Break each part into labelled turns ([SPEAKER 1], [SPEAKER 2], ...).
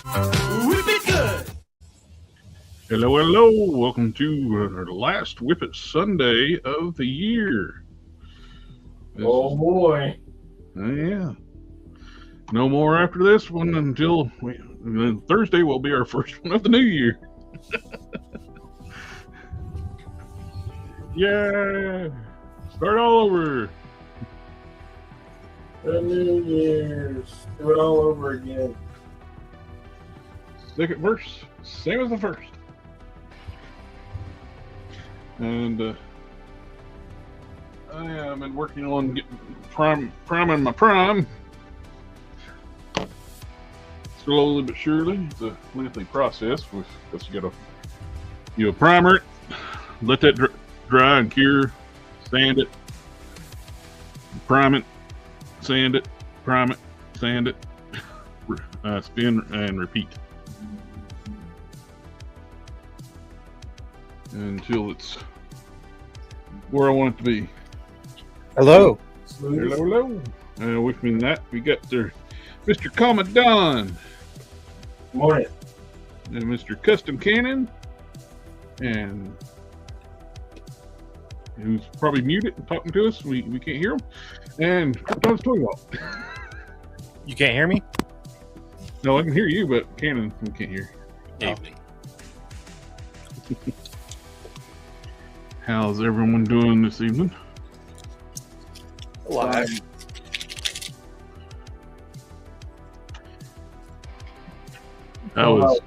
[SPEAKER 1] Whip it good.
[SPEAKER 2] Hello, hello. Welcome to our last Whip It Sunday of the year.
[SPEAKER 3] Oh boy.
[SPEAKER 2] Yeah. No more after this one until Thursday will be our first one of the new year. Yeah. Start all over.
[SPEAKER 3] The New Year's. Do it all over again.
[SPEAKER 2] Second verse, same as the first. And I've been working on getting priming my prime. Slowly but surely. It's a lengthy process because you got to primer it, let that dry and cure, sand it, prime it, sand it, prime it, sand it, spin and repeat until it's where I want it to be.
[SPEAKER 4] Hello.
[SPEAKER 3] Smooth.
[SPEAKER 2] Hello. With me in that, we got there Mr. Commandant
[SPEAKER 3] Morning.
[SPEAKER 2] and Mr. Custom Cannon, and who's probably muted and talking to us. We can't hear him. And Krypton's Toy Walk.
[SPEAKER 4] You can't hear me?
[SPEAKER 2] No, I can hear you, but Cannon we can't hear.
[SPEAKER 4] Evening.
[SPEAKER 2] How's everyone doing this evening?
[SPEAKER 4] Alive.
[SPEAKER 2] I was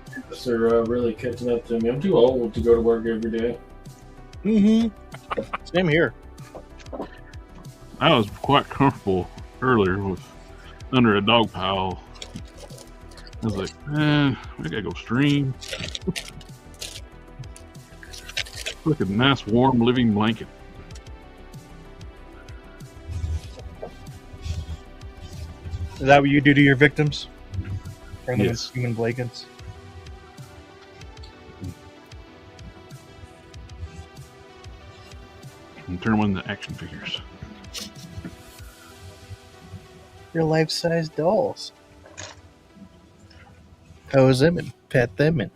[SPEAKER 3] Are really catching up to me. I'm too old to go to work every day.
[SPEAKER 4] Mm-hmm. Same here.
[SPEAKER 2] I was quite comfortable earlier with under a dog pile. I was like, I gotta go stream. Look at a nice warm living blanket.
[SPEAKER 4] Is that what you do to your victims? Turn them
[SPEAKER 2] Yes.
[SPEAKER 4] into human blankets?
[SPEAKER 2] And turn them into action figures.
[SPEAKER 4] They're life-size dolls. Pose them and pet them and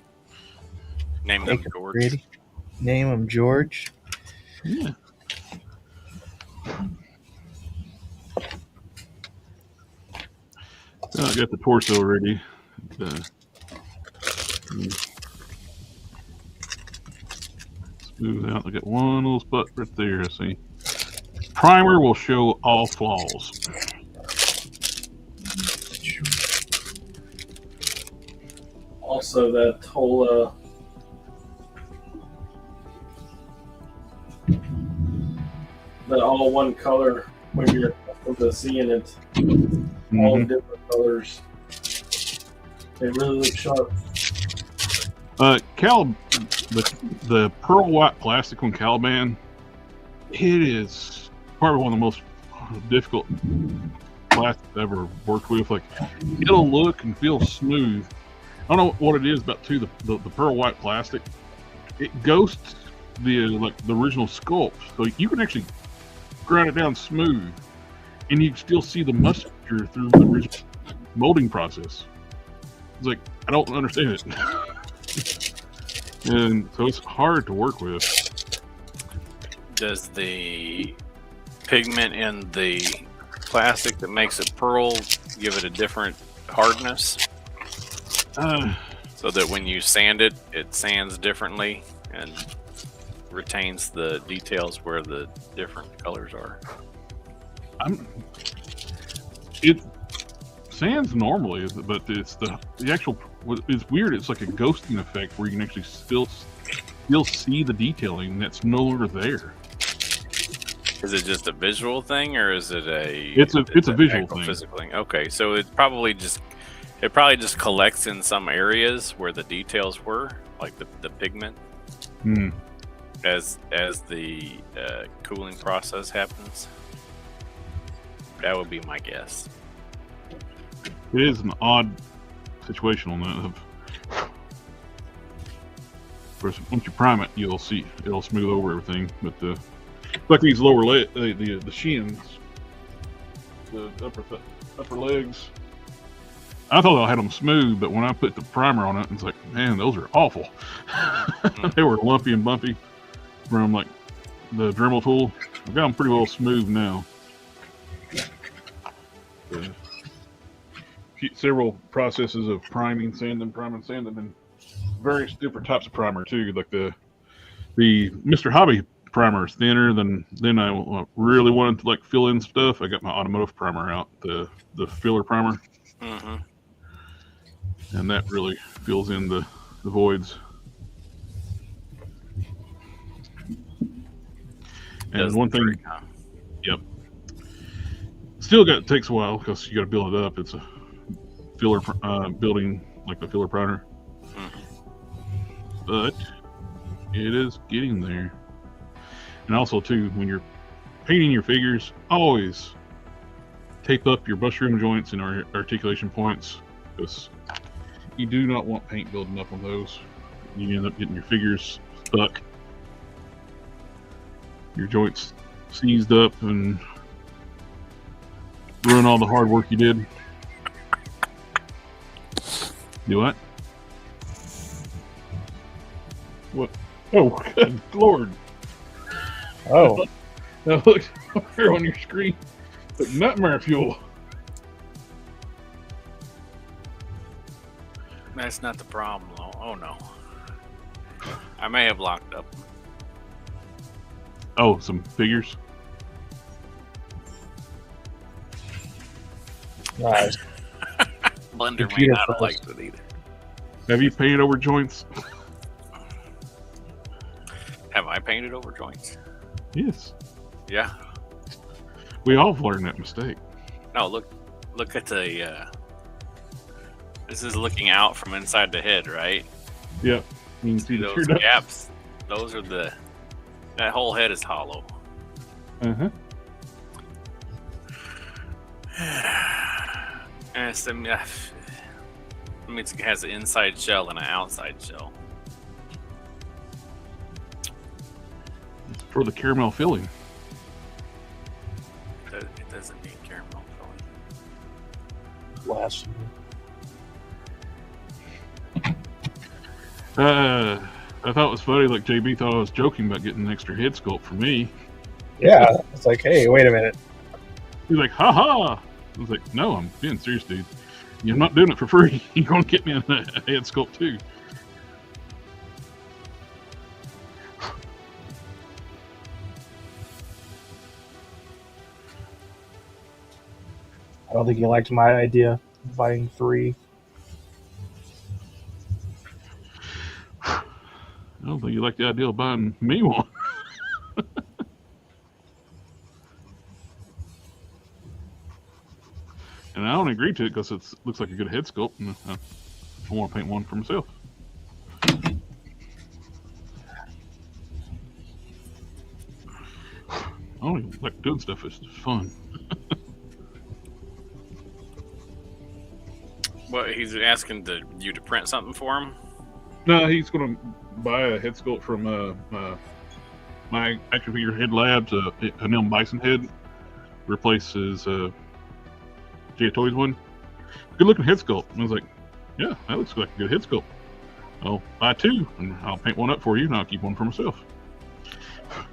[SPEAKER 5] Name them
[SPEAKER 4] make them
[SPEAKER 5] George.
[SPEAKER 4] pretty. Name them George.
[SPEAKER 2] Yeah. I got the torso ready. Smooth out. I got one little spot right there. I see. Primer will show all flaws.
[SPEAKER 3] Also, that whole the all one color when you're accustomed to seeing it, all
[SPEAKER 2] Mhm.
[SPEAKER 3] different colors. They really look sharp.
[SPEAKER 2] The pearl white plastic on Caliban, it is probably one of the most difficult plastics I've ever worked with. Like, it'll look and feel smooth. I don't know what it is about the pearl white plastic. It ghosts the original sculpt, so you can actually grind it down smooth, and you can still see the musculature through the original molding process. It's like, I don't understand it. And so it's hard to work with.
[SPEAKER 5] Does the pigment in the plastic that makes it pearl give it a different hardness so that when you sand it, it sands differently and retains the details where the different colors are?
[SPEAKER 2] It sands normally, but it's the actual. It's weird. It's like a ghosting effect where you can actually still see the detailing that's no longer there.
[SPEAKER 5] Is it just a visual thing, or is it a?
[SPEAKER 2] It's a visual
[SPEAKER 5] actual
[SPEAKER 2] thing.
[SPEAKER 5] physical thing. Okay, so it probably just collects in some areas where the details were, like the pigment,
[SPEAKER 2] Hmm.
[SPEAKER 5] as the cooling process happens. That would be my guess.
[SPEAKER 2] It is an odd situation on that. Of course, once you prime it, you'll see it'll smooth over everything. But like these lower the shins, the upper legs, I thought I had them smooth, but when I put the primer on it, it's like, man, those are awful. They were lumpy and bumpy from like the Dremel tool. I've got them pretty well smooth now. Several processes of priming, sanding, and various different types of primer too. Like the Mr. Hobby primer is thinner than I really wanted to like fill in stuff. I got my automotive primer out, the filler primer, and that really fills in the voids. And one thing, yep, still takes a while because you got to build it up. It's a filler building like the filler primer, but it is getting there. And also too, when you're painting your figures, always tape up your brushroom joints and articulation points, because you do not want paint building up on those. You end up getting your figures stuck, your joints seized up, and ruin all the hard work you did. Do what? What? Oh, good Lord.
[SPEAKER 4] Oh.
[SPEAKER 2] Now look here on your screen. Look, nightmare fuel.
[SPEAKER 5] That's not the problem, though. Oh, no. I may have locked up.
[SPEAKER 2] Oh, some figures.
[SPEAKER 4] Nice.
[SPEAKER 5] Blender may not have liked it either.
[SPEAKER 2] Have you painted over joints?
[SPEAKER 5] Have I painted over joints?
[SPEAKER 2] Yes.
[SPEAKER 5] Yeah.
[SPEAKER 2] We all have learned that mistake.
[SPEAKER 5] No, look at the. This is looking out from inside the head, right?
[SPEAKER 2] Yep. You can see the
[SPEAKER 5] Those
[SPEAKER 2] tear ducts.
[SPEAKER 5] gaps. Those are the. That whole head is hollow.
[SPEAKER 2] Uh-huh.
[SPEAKER 5] And it's, it has an inside shell and an outside shell.
[SPEAKER 2] It's for the caramel filling.
[SPEAKER 5] It doesn't need caramel filling.
[SPEAKER 4] Last.
[SPEAKER 2] I thought it was funny, like JB thought I was joking about getting an extra head sculpt for me.
[SPEAKER 4] Yeah, it's like, hey, wait a minute.
[SPEAKER 2] He's like, ha ha. I was like, no, I'm being serious, dude. You're not doing it for free. You're going to get me a head sculpt too.
[SPEAKER 4] I don't think you liked my idea of buying 3.
[SPEAKER 2] I don't think you like the idea of buying me one. And I only agreed to it because it looks like a good head sculpt, and I want to paint one for myself. I don't even like doing stuff. It's just fun.
[SPEAKER 5] What, he's asking you to print something for him?
[SPEAKER 2] No, he's going to buy a head sculpt from my action figure head labs, a Neil Bison head, replaces J Toys one. Good looking head sculpt. And I was like, yeah, that looks like a good head sculpt. I'll buy 2 and I'll paint one up for you and I'll keep one for myself.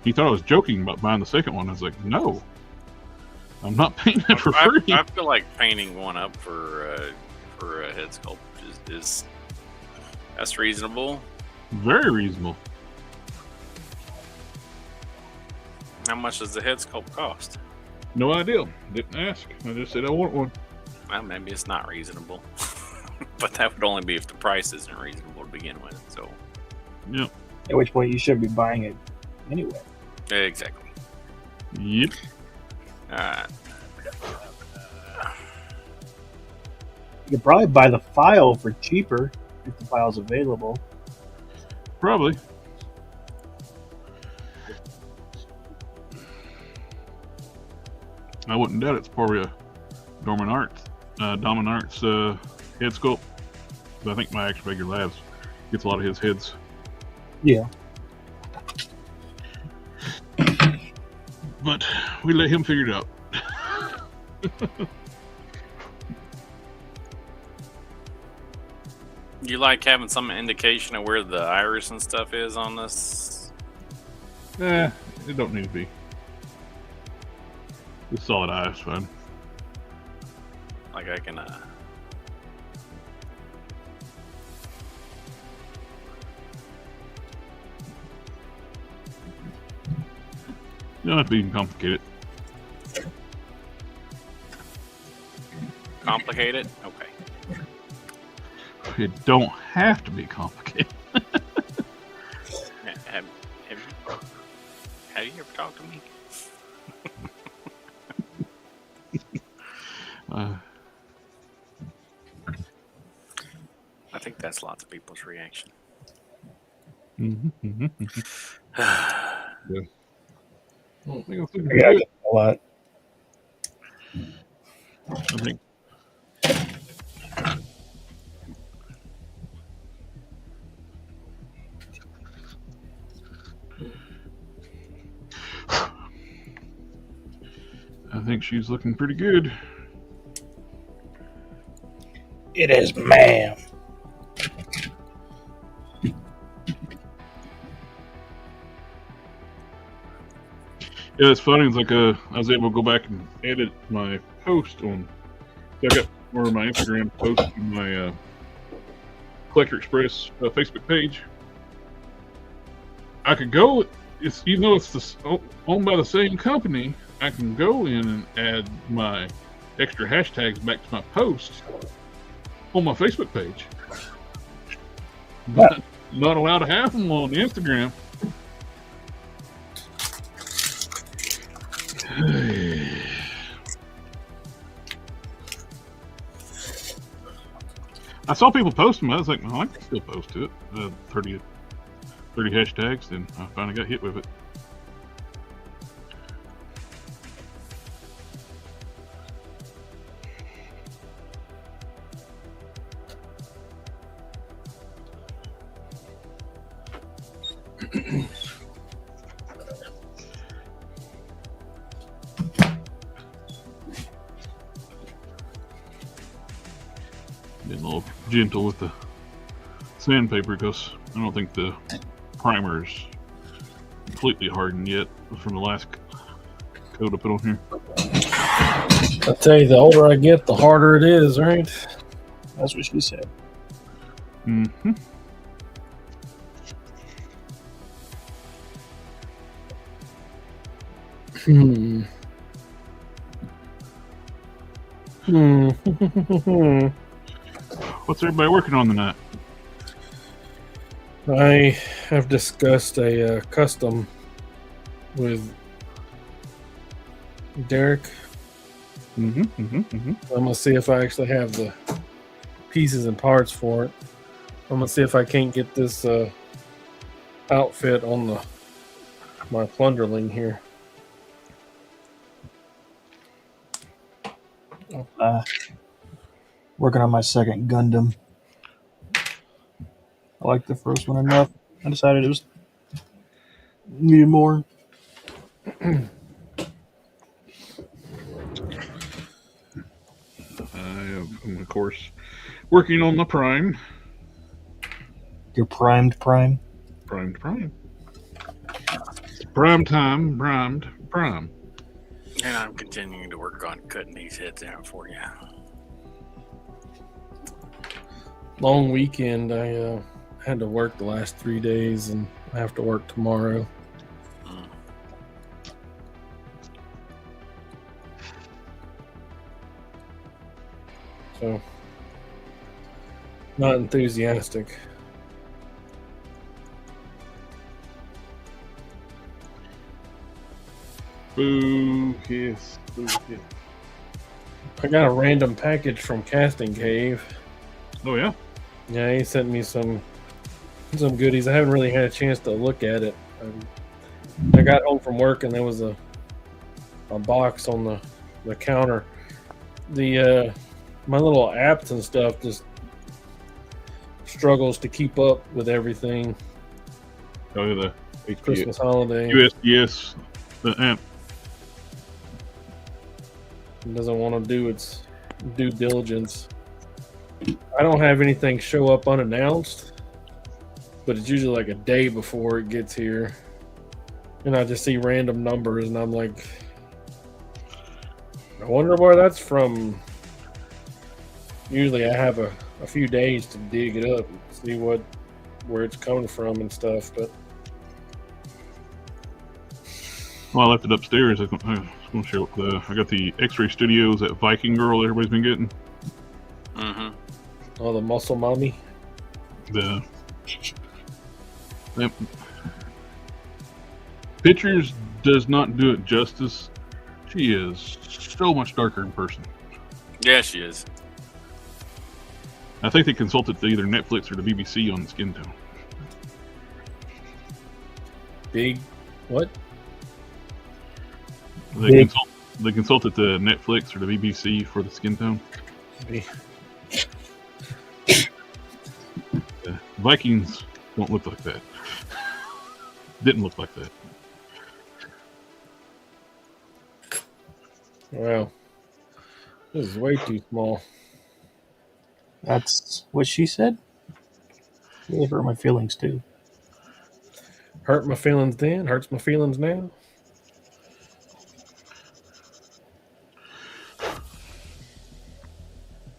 [SPEAKER 2] He thought I was joking about buying the second one. I was like, no, I'm not painting it for free.
[SPEAKER 5] I feel like painting one up for a head sculpt is that's reasonable.
[SPEAKER 2] Very reasonable.
[SPEAKER 5] How much does the head sculpt cost?
[SPEAKER 2] No idea. Didn't ask. I just said I want one.
[SPEAKER 5] Well, maybe it's not reasonable. But that would only be if the price isn't reasonable to begin with. So,
[SPEAKER 2] Yep.
[SPEAKER 4] At which point you should be buying it anyway.
[SPEAKER 5] exactly.
[SPEAKER 2] Yep.
[SPEAKER 4] You could probably buy the file for cheaper if the file's available.
[SPEAKER 2] Probably. I wouldn't doubt it's probably a Dominarts head sculpt. But I think my action figure labs gets a lot of his heads.
[SPEAKER 4] Yeah.
[SPEAKER 2] But we let him figure it out.
[SPEAKER 5] You like having some indication of where the iris and stuff is on this?
[SPEAKER 2] It don't need to be. The solid eye is fine.
[SPEAKER 5] Like I can.
[SPEAKER 2] You don't have to be complicated.
[SPEAKER 5] Complicate it? Okay.
[SPEAKER 2] It don't have to be complicated.
[SPEAKER 5] Have you ever talked to me? I think that's lots of people's reaction.
[SPEAKER 2] Yeah. I think it's looking
[SPEAKER 4] Yeah,
[SPEAKER 2] good.
[SPEAKER 4] a lot.
[SPEAKER 2] I think. I think she's looking pretty good.
[SPEAKER 4] It is, ma'am.
[SPEAKER 2] Yeah, it's funny. It's like I was able to go back and edit my post on. I got more of my Instagram post on my Collector Express Facebook page. I could go. It's even though it's owned by the same company, I can go in and add my extra hashtags back to my post on my Facebook page. But not allowed to have them on Instagram. I saw people post them. I was like, well, I can still post to it. 30 hashtags, then I finally got hit with it. Being a little gentle with the sandpaper because I don't think the primer is completely hardened yet from the last coat I put on here.
[SPEAKER 3] I tell you, the older I get, the harder it is, right?
[SPEAKER 4] That's what she said.
[SPEAKER 2] Mm-hmm. What's everybody working on tonight?
[SPEAKER 3] I have discussed a custom with Derek. I'm gonna see if I actually have the pieces and parts for it. I'm gonna see if I can't get this outfit on my plunderling here.
[SPEAKER 6] Working on my second Gundam. I liked the first one enough. I decided it was needed more.
[SPEAKER 2] I'm, of course, working on the Prime.
[SPEAKER 6] Your primed prime.
[SPEAKER 2] Primed Prime. Prime time, primed Prime.
[SPEAKER 5] And I'm continuing to work on cutting these heads out for you.
[SPEAKER 3] Long weekend. I had to work the last 3 days, and I have to work tomorrow. So, not enthusiastic.
[SPEAKER 2] Boo, kiss, boo, kiss.
[SPEAKER 3] I got a random package from Casting Cave.
[SPEAKER 2] Oh, yeah?
[SPEAKER 3] Yeah, he sent me some goodies. I haven't really had a chance to look at it. I got home from work and there was a box on the counter. The my little apps and stuff just struggles to keep up with everything.
[SPEAKER 2] Oh, yeah, the
[SPEAKER 3] Christmas holiday.
[SPEAKER 2] USDS, the amp.
[SPEAKER 3] It doesn't want to do its due diligence. I don't have anything show up unannounced, but it's usually like a day before it gets here. And I just see random numbers, and I'm like, I wonder where that's from. Usually I have a few days to dig it up and see where it's coming from and stuff, but
[SPEAKER 2] Well, I left it upstairs. I was going to share with I got the X-Ray Studios, that Viking girl that everybody's been getting.
[SPEAKER 5] Mm-hmm.
[SPEAKER 3] oh, the muscle mommy.
[SPEAKER 2] The pictures does not do it justice. She is so much darker in person.
[SPEAKER 5] Yeah, she is.
[SPEAKER 2] I think they consulted to either Netflix or the BBC on the skin tone.
[SPEAKER 3] Big what?
[SPEAKER 2] They consulted to Netflix or the BBC for the skin tone.
[SPEAKER 3] Big.
[SPEAKER 2] Vikings don't look like that. Didn't look like that.
[SPEAKER 3] Wow. This is way too small.
[SPEAKER 6] That's what she said. Really hurt my feelings too.
[SPEAKER 3] Hurt my feelings then, hurts my feelings now.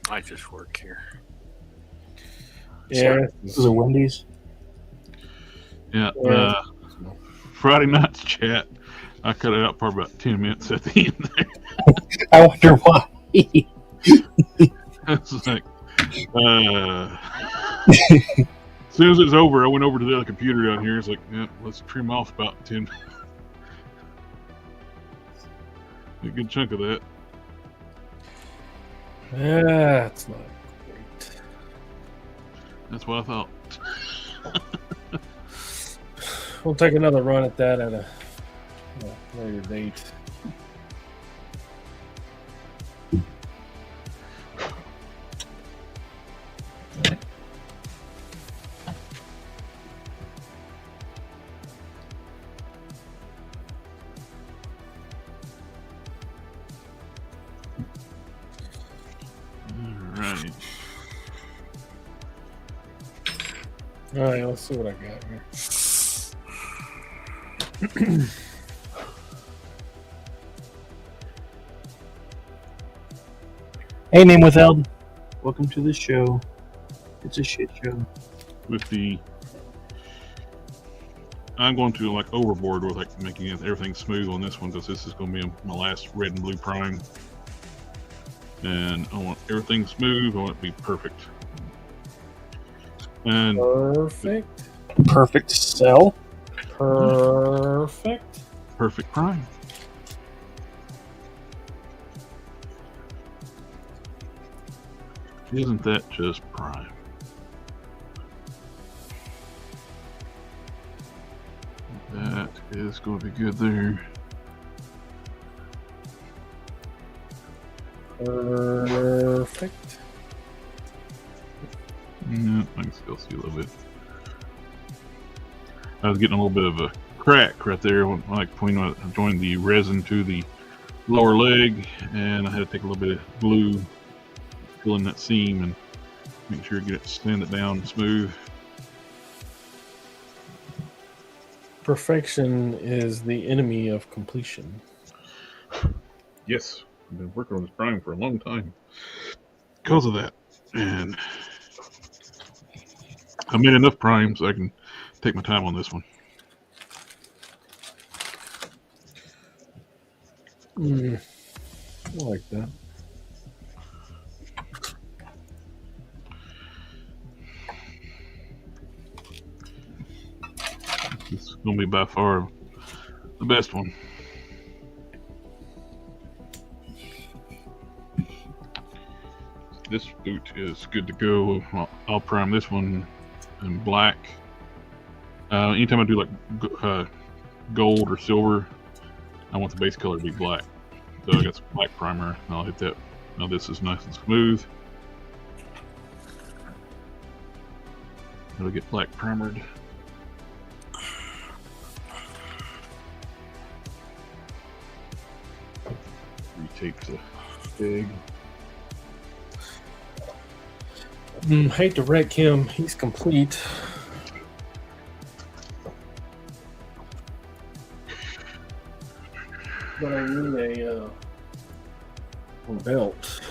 [SPEAKER 5] I just work here.
[SPEAKER 3] Yeah.
[SPEAKER 6] This is a Wendy's.
[SPEAKER 2] Yeah.
[SPEAKER 3] Yeah.
[SPEAKER 2] Friday night's chat. I cut it out for about 10 minutes at the end there.
[SPEAKER 6] I wonder why.
[SPEAKER 2] It's like, as soon as it was over, I went over to the other computer down here. It's like, yeah, let's trim off about 10. A good chunk of that.
[SPEAKER 3] That's not great.
[SPEAKER 2] That's what I thought.
[SPEAKER 3] We'll take another run at that at a later date.
[SPEAKER 2] Right.
[SPEAKER 3] All right, let's see what I got here.
[SPEAKER 6] Hey, name withheld. Welcome to the show. It's a shit show.
[SPEAKER 2] With the, I'm going to like overboard with like making everything smooth on this one because this is going to be my last red and blue prime. And I want everything smooth. I want it to be perfect. And
[SPEAKER 3] Perfect.
[SPEAKER 6] Perfect sell.
[SPEAKER 3] Perfect.
[SPEAKER 2] perfect prime. Isn't that just prime? That is going to be good there.
[SPEAKER 3] Perfect.
[SPEAKER 2] Yeah, I can still see a little bit. I was getting a little bit of a crack right there when I joined the resin to the lower leg, and I had to take a little bit of glue, fill in that seam, and make sure you sand it down smooth.
[SPEAKER 3] Perfection is the enemy of completion.
[SPEAKER 2] Yes, I've been working on this prime for a long time because of that, and I made enough primes so I can take my time on this one.
[SPEAKER 3] I like that.
[SPEAKER 2] This is going to be by far the best one. This boot is good to go. I'll prime this one in black. Anytime I do like gold or silver, I want the base color to be black. So I got some black primer, and I'll hit that. Now this is nice and smooth. It'll get black primered. Retape the pig.
[SPEAKER 3] Hate to wreck him. He's complete. But I need a belt.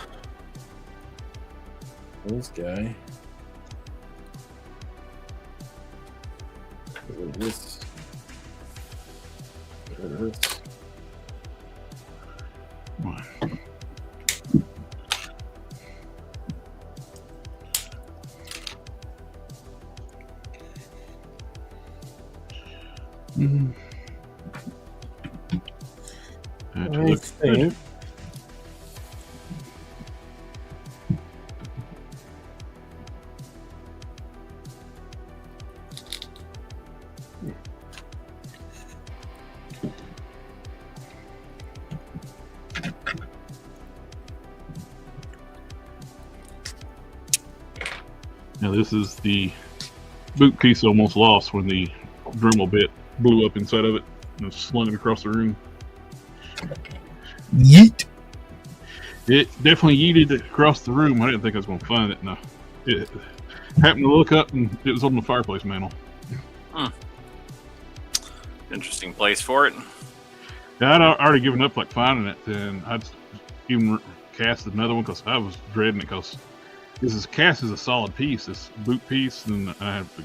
[SPEAKER 3] This guy. Look at this. Look at this.
[SPEAKER 2] Mm-hmm.
[SPEAKER 3] I think.
[SPEAKER 2] Now this is the boot piece almost lost when the Dremel bit blew up inside of it and slung it across the room.
[SPEAKER 6] Yeet.
[SPEAKER 2] It definitely yeeted it across the room. I didn't think I was going to find it. No, it happened to look up and it was on the fireplace mantle.
[SPEAKER 5] Interesting place for it.
[SPEAKER 2] Yeah, I'd already given up like finding it, and I'd even cast another one because I was dreading it because this is cast as a solid piece, this boot piece, and I had to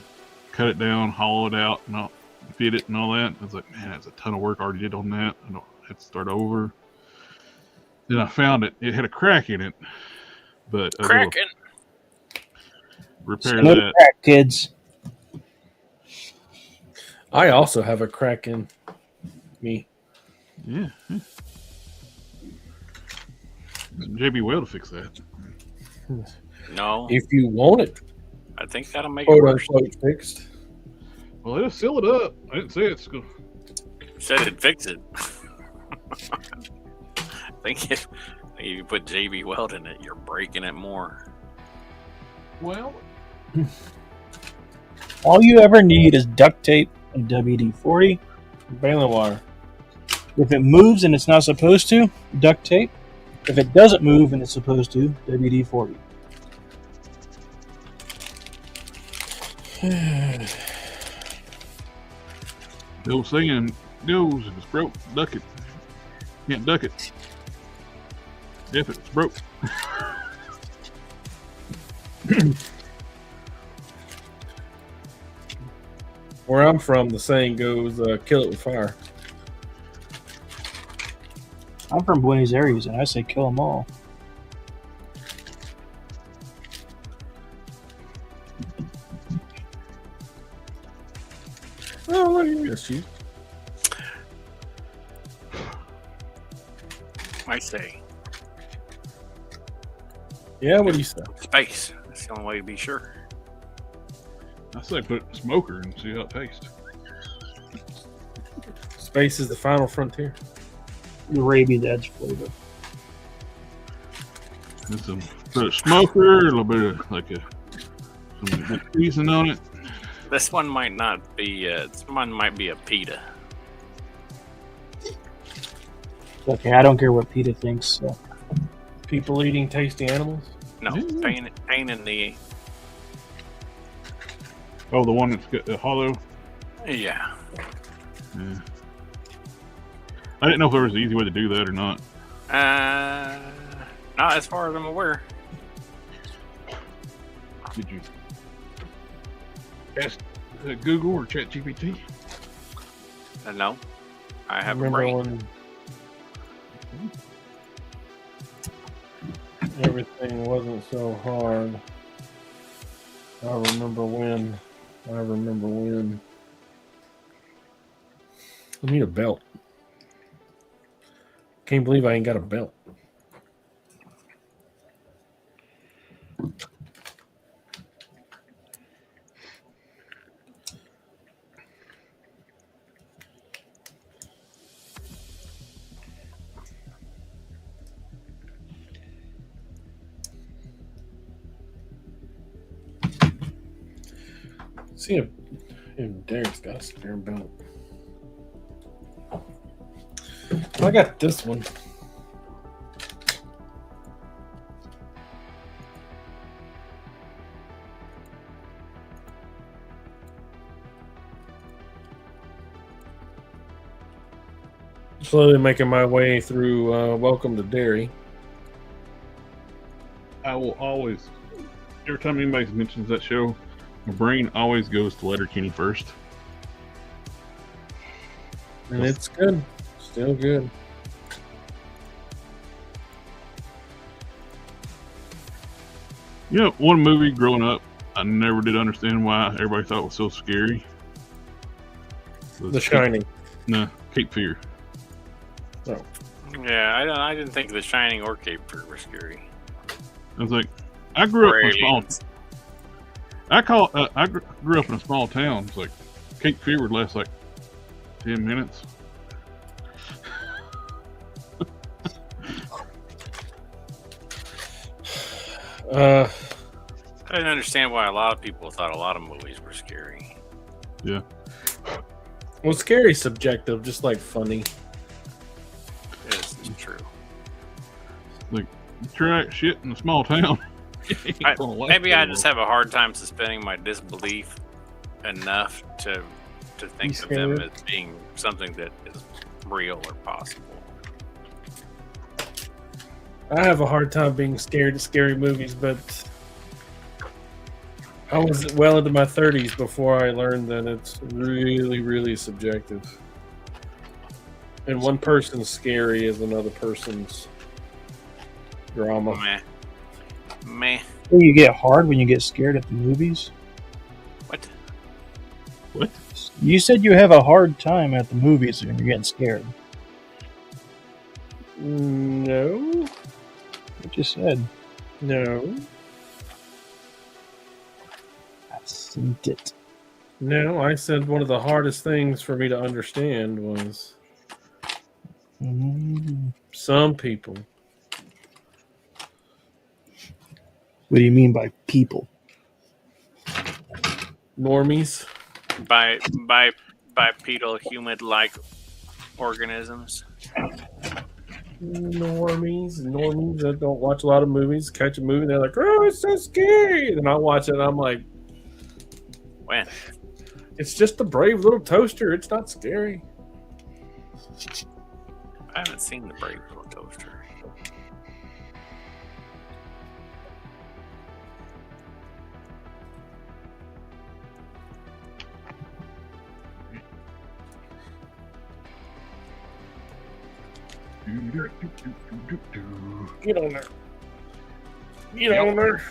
[SPEAKER 2] cut it down, hollow it out, and fit it and all that. I was like, man, that's a ton of work I already did on that. I don't have to start over. Then I found it. It had a crack in it, but I was able to
[SPEAKER 5] Cracking.
[SPEAKER 2] repair
[SPEAKER 6] No
[SPEAKER 2] that.
[SPEAKER 6] crack, kids.
[SPEAKER 3] I also have a crack in me.
[SPEAKER 2] Yeah. Some JB Whale to fix that.
[SPEAKER 5] No,
[SPEAKER 3] If you want it,
[SPEAKER 5] I think that'll make it
[SPEAKER 3] quote
[SPEAKER 5] worse.
[SPEAKER 3] unquote, fixed.
[SPEAKER 2] Well, it'll seal it up. I didn't say it's good.
[SPEAKER 5] Said it'd fix it. I think if you put JB Weld in it, you're breaking it more.
[SPEAKER 2] Well,
[SPEAKER 6] All you ever need is duct tape and WD-40.
[SPEAKER 3] Baling wire.
[SPEAKER 6] If it moves and it's not supposed to, duct tape. If it doesn't move and it's supposed to, WD-40.
[SPEAKER 2] the old saying goes, if it's broke, duck it. Can't duck it. If it's broke.
[SPEAKER 3] Where I'm from, the saying goes, kill it with fire.
[SPEAKER 6] I'm from Buenos Aires, and I say kill them all.
[SPEAKER 3] Oh, what do you miss?
[SPEAKER 5] I say
[SPEAKER 3] Yeah, what do you say?
[SPEAKER 5] space. That's the only way to be sure.
[SPEAKER 2] I say put it in a smoker and see how it tastes.
[SPEAKER 3] Space is the final frontier.
[SPEAKER 6] The rabies edge flavor.
[SPEAKER 2] And some put a smoker, a little bit of like some good seasoning on it.
[SPEAKER 5] This one might not be. This one might be a pita.
[SPEAKER 6] Okay, I don't care what PETA thinks. So.
[SPEAKER 3] People eating tasty animals.
[SPEAKER 5] No,
[SPEAKER 2] Yeah.
[SPEAKER 5] pain in the.
[SPEAKER 2] Oh, the one that's got hollow.
[SPEAKER 5] Yeah.
[SPEAKER 2] Yeah. I didn't know if there was an easy way to do that or not.
[SPEAKER 5] Not as far as I'm aware.
[SPEAKER 2] Did you ask Google or ChatGPT?
[SPEAKER 5] No, I have a
[SPEAKER 3] Remember
[SPEAKER 5] brain.
[SPEAKER 3] when everything wasn't so hard? I remember when. I need a belt. Can't believe I ain't got a belt. See if Derek's got a spare belt. I got this one. Slowly making my way through Welcome to Derry.
[SPEAKER 2] I will always, every time anybody mentions that show, my brain always goes to Letterkenny first.
[SPEAKER 3] And it's good. Still good.
[SPEAKER 2] You know, one movie growing up, I never did understand why everybody thought it was so scary.
[SPEAKER 3] The Shining.
[SPEAKER 2] Cape Fear.
[SPEAKER 5] Yeah, I didn't think The Shining or Cape Fear were scary.
[SPEAKER 2] I was like, I grew up
[SPEAKER 5] Or
[SPEAKER 2] in a small.
[SPEAKER 5] aliens.
[SPEAKER 2] I grew up in a small town. It's like Cape Fear would last like 10 minutes.
[SPEAKER 5] I didn't understand why a lot of people thought a lot of movies were scary.
[SPEAKER 2] Yeah.
[SPEAKER 3] Well, scary is subjective, just like funny.
[SPEAKER 5] It's true.
[SPEAKER 2] Like, you try that shit in a small town.
[SPEAKER 5] Maybe I just have a hard time suspending my disbelief enough to think of them as being something that is real or possible.
[SPEAKER 3] I have a hard time being scared of scary movies, but I was well into my 30s before I learned that it's really, really subjective. And one person's scary is another person's drama.
[SPEAKER 5] Meh.
[SPEAKER 6] You get hard when you get scared at the movies.
[SPEAKER 5] What?
[SPEAKER 6] You said you have a hard time at the movies when you're getting scared.
[SPEAKER 3] No.
[SPEAKER 6] What you said?
[SPEAKER 3] No.
[SPEAKER 6] I've seen it.
[SPEAKER 3] No, I said one of the hardest things for me to understand was some people.
[SPEAKER 6] What do you mean by people?
[SPEAKER 3] Normies.
[SPEAKER 5] Bipedal human-like organisms.
[SPEAKER 3] Normies that don't watch a lot of movies, catch a movie, they're like, oh, it's so scary. And I watch it and I'm like,
[SPEAKER 5] When?
[SPEAKER 3] it's just a brave little toaster. It's not scary.
[SPEAKER 5] I haven't seen the Brave Little Toaster.
[SPEAKER 3] Get on there. Get on there.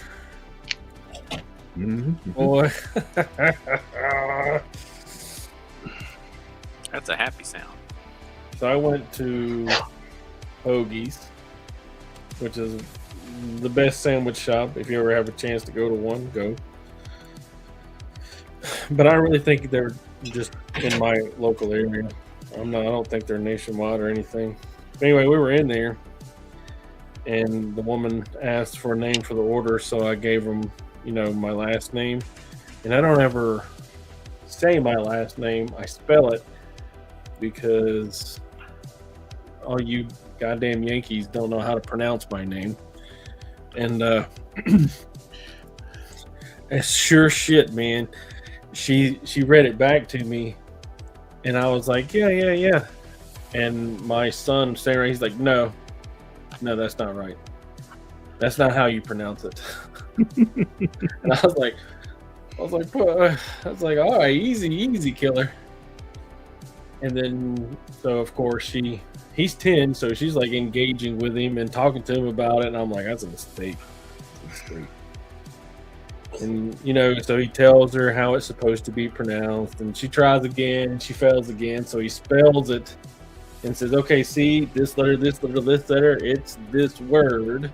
[SPEAKER 3] Boy.
[SPEAKER 5] That's a happy sound.
[SPEAKER 3] So I went to Hoagie's, which is the best sandwich shop. If you ever have a chance to go to one, go. But I really think they're just in my local area. I don't think they're nationwide or anything. Anyway, we were in there, and the woman asked for a name for the order, so I gave them, my last name. And I don't ever say my last name. I spell it because all you goddamn Yankees don't know how to pronounce my name. And it's sure shit, man. She read it back to me, and I was like, yeah. And my son standing there, he's like, no, that's not right. That's not how you pronounce it. And I was like, all right, easy, killer. And then, so of course he's 10, so she's like engaging with him and talking to him about it. And I'm like, that's a mistake. And, so he tells her how it's supposed to be pronounced, and she tries again, she fails again. So he spells it and says, okay, see, this letter, it's this word.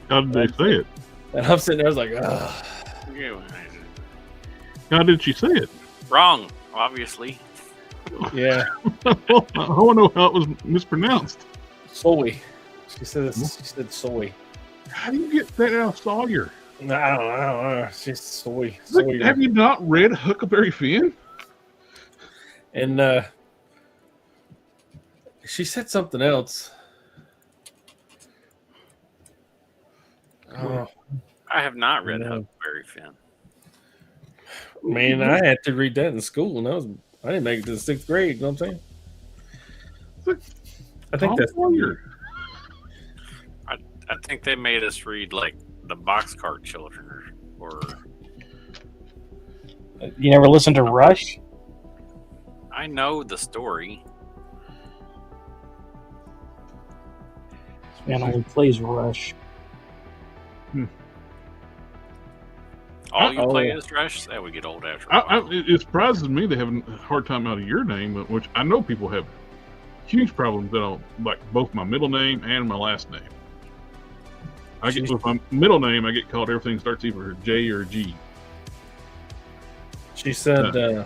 [SPEAKER 2] How did they say it?
[SPEAKER 3] And I'm sitting there, I was like, ugh.
[SPEAKER 2] How did she say it?
[SPEAKER 5] Wrong, obviously.
[SPEAKER 3] Yeah.
[SPEAKER 2] I want to know how it was mispronounced.
[SPEAKER 3] Soy. She said soy.
[SPEAKER 2] How do you get that out of Sawyer?
[SPEAKER 3] No, I don't know. She's soy.
[SPEAKER 2] Look, have you not read Huckleberry Finn?
[SPEAKER 3] And she said something else. Oh,
[SPEAKER 5] I have not read Huckleberry Finn.
[SPEAKER 3] man, I had to read that in school, and I didn't make it to the 6th grade. You know what I'm saying? I think that's
[SPEAKER 2] Sawyer.
[SPEAKER 5] I think they made us read like the Boxcar Children or
[SPEAKER 6] You never listened to Rush?
[SPEAKER 5] I know the story.
[SPEAKER 6] This man only plays Rush.
[SPEAKER 5] All you
[SPEAKER 3] Oh.
[SPEAKER 5] play is Rush? That would get old after a while.
[SPEAKER 2] It surprises me they have a hard time out of your name, which I know people have huge problems that don't like both my middle name and my last name. I get with my middle name, I get called everything starts either J or G.
[SPEAKER 3] She said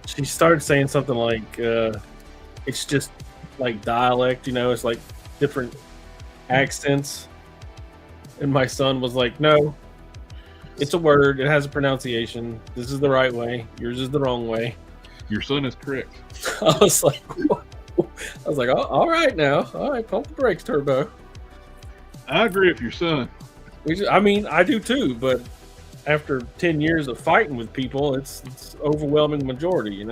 [SPEAKER 3] she started saying something like it's just like dialect, it's like different accents. And my son was like, no, it's a word, it has a pronunciation. This is the right way, yours is the wrong way.
[SPEAKER 2] Your son is correct.
[SPEAKER 3] I was like, oh, all right now, all right, pump the brakes, Turbo.
[SPEAKER 2] I agree with your son.
[SPEAKER 3] I do too, but after 10 years of fighting with people, it's overwhelming majority,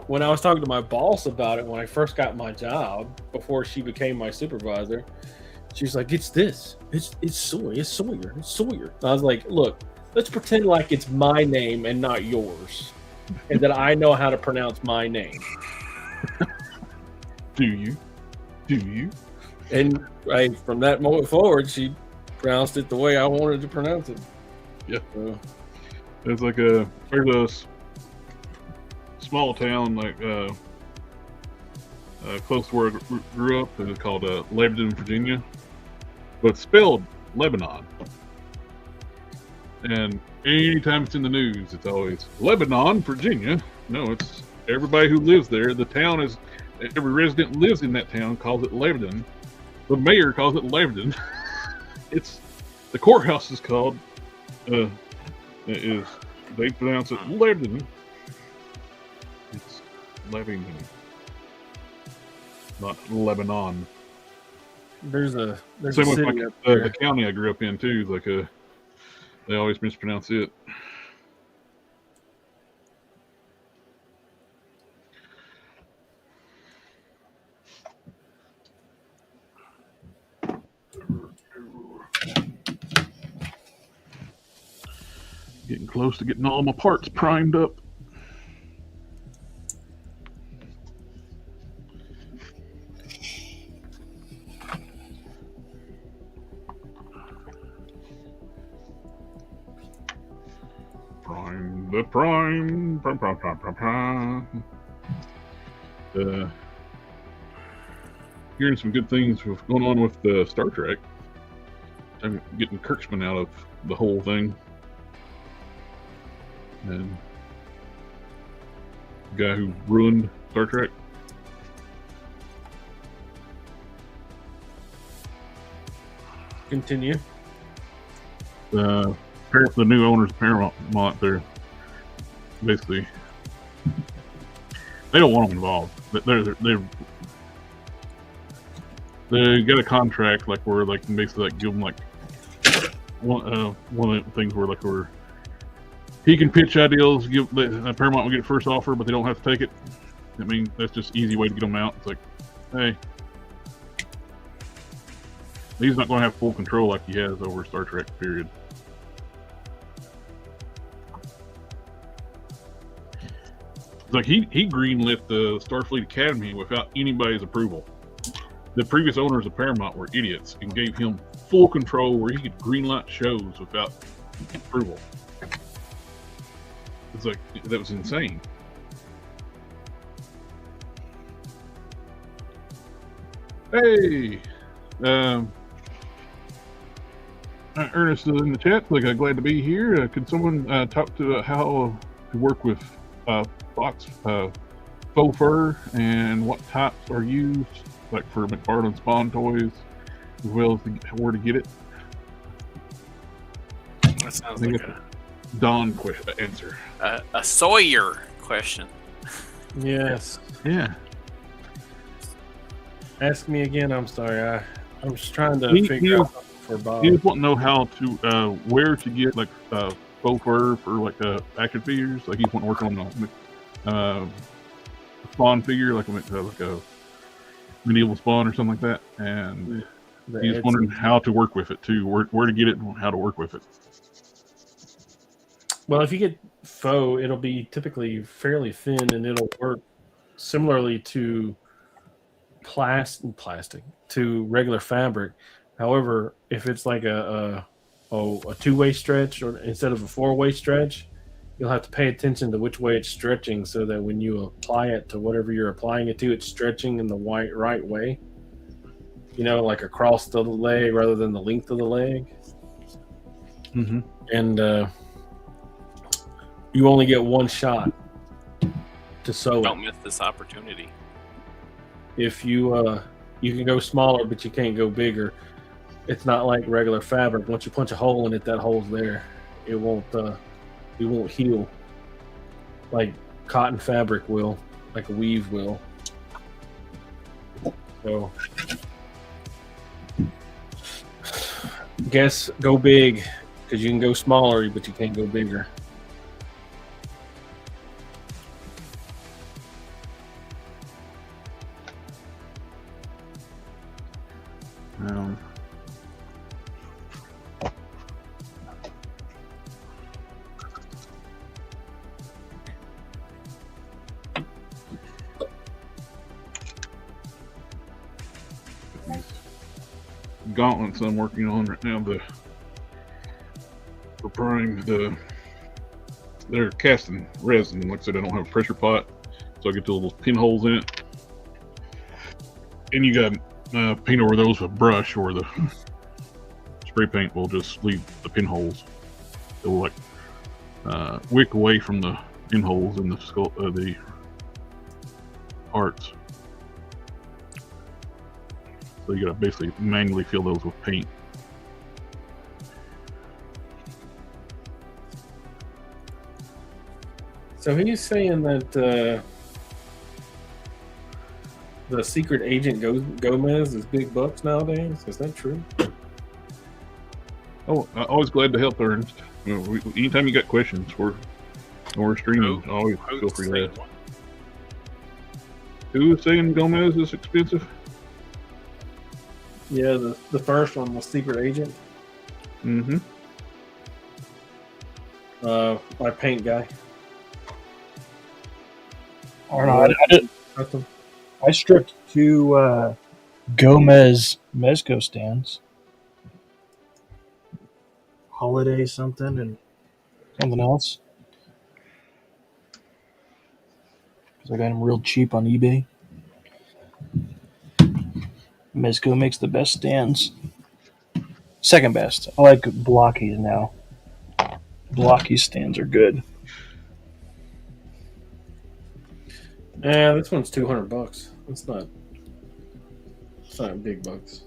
[SPEAKER 3] When I was talking to my boss about it when I first got my job, before she became my supervisor, she's like, it's this. It's Sawyer. It's Sawyer. It's Sawyer. And I was like, look, let's pretend like it's my name and not yours, and that I know how to pronounce my name.
[SPEAKER 2] Do you?
[SPEAKER 3] And from that moment forward, she pronounced it the way I wanted to pronounce it.
[SPEAKER 2] Yeah.
[SPEAKER 3] So,
[SPEAKER 2] It's like there's a small town like close to where I grew up. It's called Lebanon, Virginia, but it's spelled Lebanon. And anytime it's in the news, it's always Lebanon, Virginia. No, it's everybody who lives there. The town is every resident who lives in that town calls it Lebanon. The mayor calls it Lebanon. It's the courthouse is called. They pronounce it Lebanon. It's Lebanon, not Lebanon.
[SPEAKER 3] there's a
[SPEAKER 2] Same with
[SPEAKER 3] city
[SPEAKER 2] like,
[SPEAKER 3] up there.
[SPEAKER 2] the county I grew up in too. Like they always mispronounce it. Getting close to getting all my parts primed up. Prime. Hearing some good things with going on with Star Trek. I'm getting Kurtzman out of the whole thing. And the guy who ruined Star Trek.
[SPEAKER 3] Continue.
[SPEAKER 2] The new owners of Paramount, they're basically they don't want them involved. They get a contract like where like basically like give them like one of the things where like where he can pitch ideas, Paramount will get first offer, but they don't have to take it. I mean that's just easy way to get them out. It's like, hey, he's not going to have full control like he has over Star Trek. Period. Like he greenlit the Starfleet Academy without anybody's approval. The previous owners of Paramount were idiots and gave him full control where he could greenlight shows without approval. It's like that was insane. Hey, Ernest is in the chat. Like, glad to be here. Could someone talk to how to work with Fox faux fur and what types are used, like for McFarlane Spawn toys, as well as where to get it?
[SPEAKER 5] That sounds like a
[SPEAKER 2] Don answer.
[SPEAKER 5] A Sawyer question.
[SPEAKER 3] Yes.
[SPEAKER 2] Yeah.
[SPEAKER 3] Ask me again. I'm sorry. I'm just trying to figure out something for Bob.
[SPEAKER 2] You just want to know how to where to get like faux fur for like action figures. Like he's want to work on spawn figure, like a medieval spawn or something like that, and he's wondering how to work with it too, where to get it and how to work with it.
[SPEAKER 3] Well, if you get faux, it'll be typically fairly thin, and it'll work similarly to plastic to regular fabric. However, if it's like a two-way stretch or instead of a four-way stretch, you'll have to pay attention to which way it's stretching so that when you apply it to whatever you're applying it to, it's stretching in the right way. You know, like across the leg rather than the length of the leg.
[SPEAKER 2] Mm-hmm.
[SPEAKER 3] And you only get one shot to sew it.
[SPEAKER 5] Don't miss this opportunity.
[SPEAKER 3] If you can go smaller, but you can't go bigger. It's not like regular fabric. Once you punch a hole in it, that hole's there. It won't heal like cotton fabric will, like a weave will. So, guess go big because you can go smaller, but you can't go bigger.
[SPEAKER 2] Gauntlets I'm working on right now, they're casting resin. Like I said, I don't have a pressure pot, so I get the little pinholes in it. And you got paint over those with a brush, or the spray paint will just leave the pinholes. It will wick away from the pinholes in the skull, the parts. So you gotta basically manually fill those with paint.
[SPEAKER 3] So he's saying that the secret agent Gomez is big bucks nowadays. Is that true?
[SPEAKER 2] Oh, I'm always glad to help, Ernst. Anytime you got questions, we're streaming. Always feel free to ask. Who is saying Gomez is expensive?
[SPEAKER 3] Yeah, the first one was secret agent.
[SPEAKER 2] Mm-hmm.
[SPEAKER 3] My paint guy.
[SPEAKER 6] Or no, I stripped 2 Gomez Mezco stands. Holiday something and something else. Because I got them real cheap on eBay. Mezco makes the best stands. Second best. I like Blockies now. Blocky stands are good.
[SPEAKER 3] Yeah, this one's $200. It's not big bucks.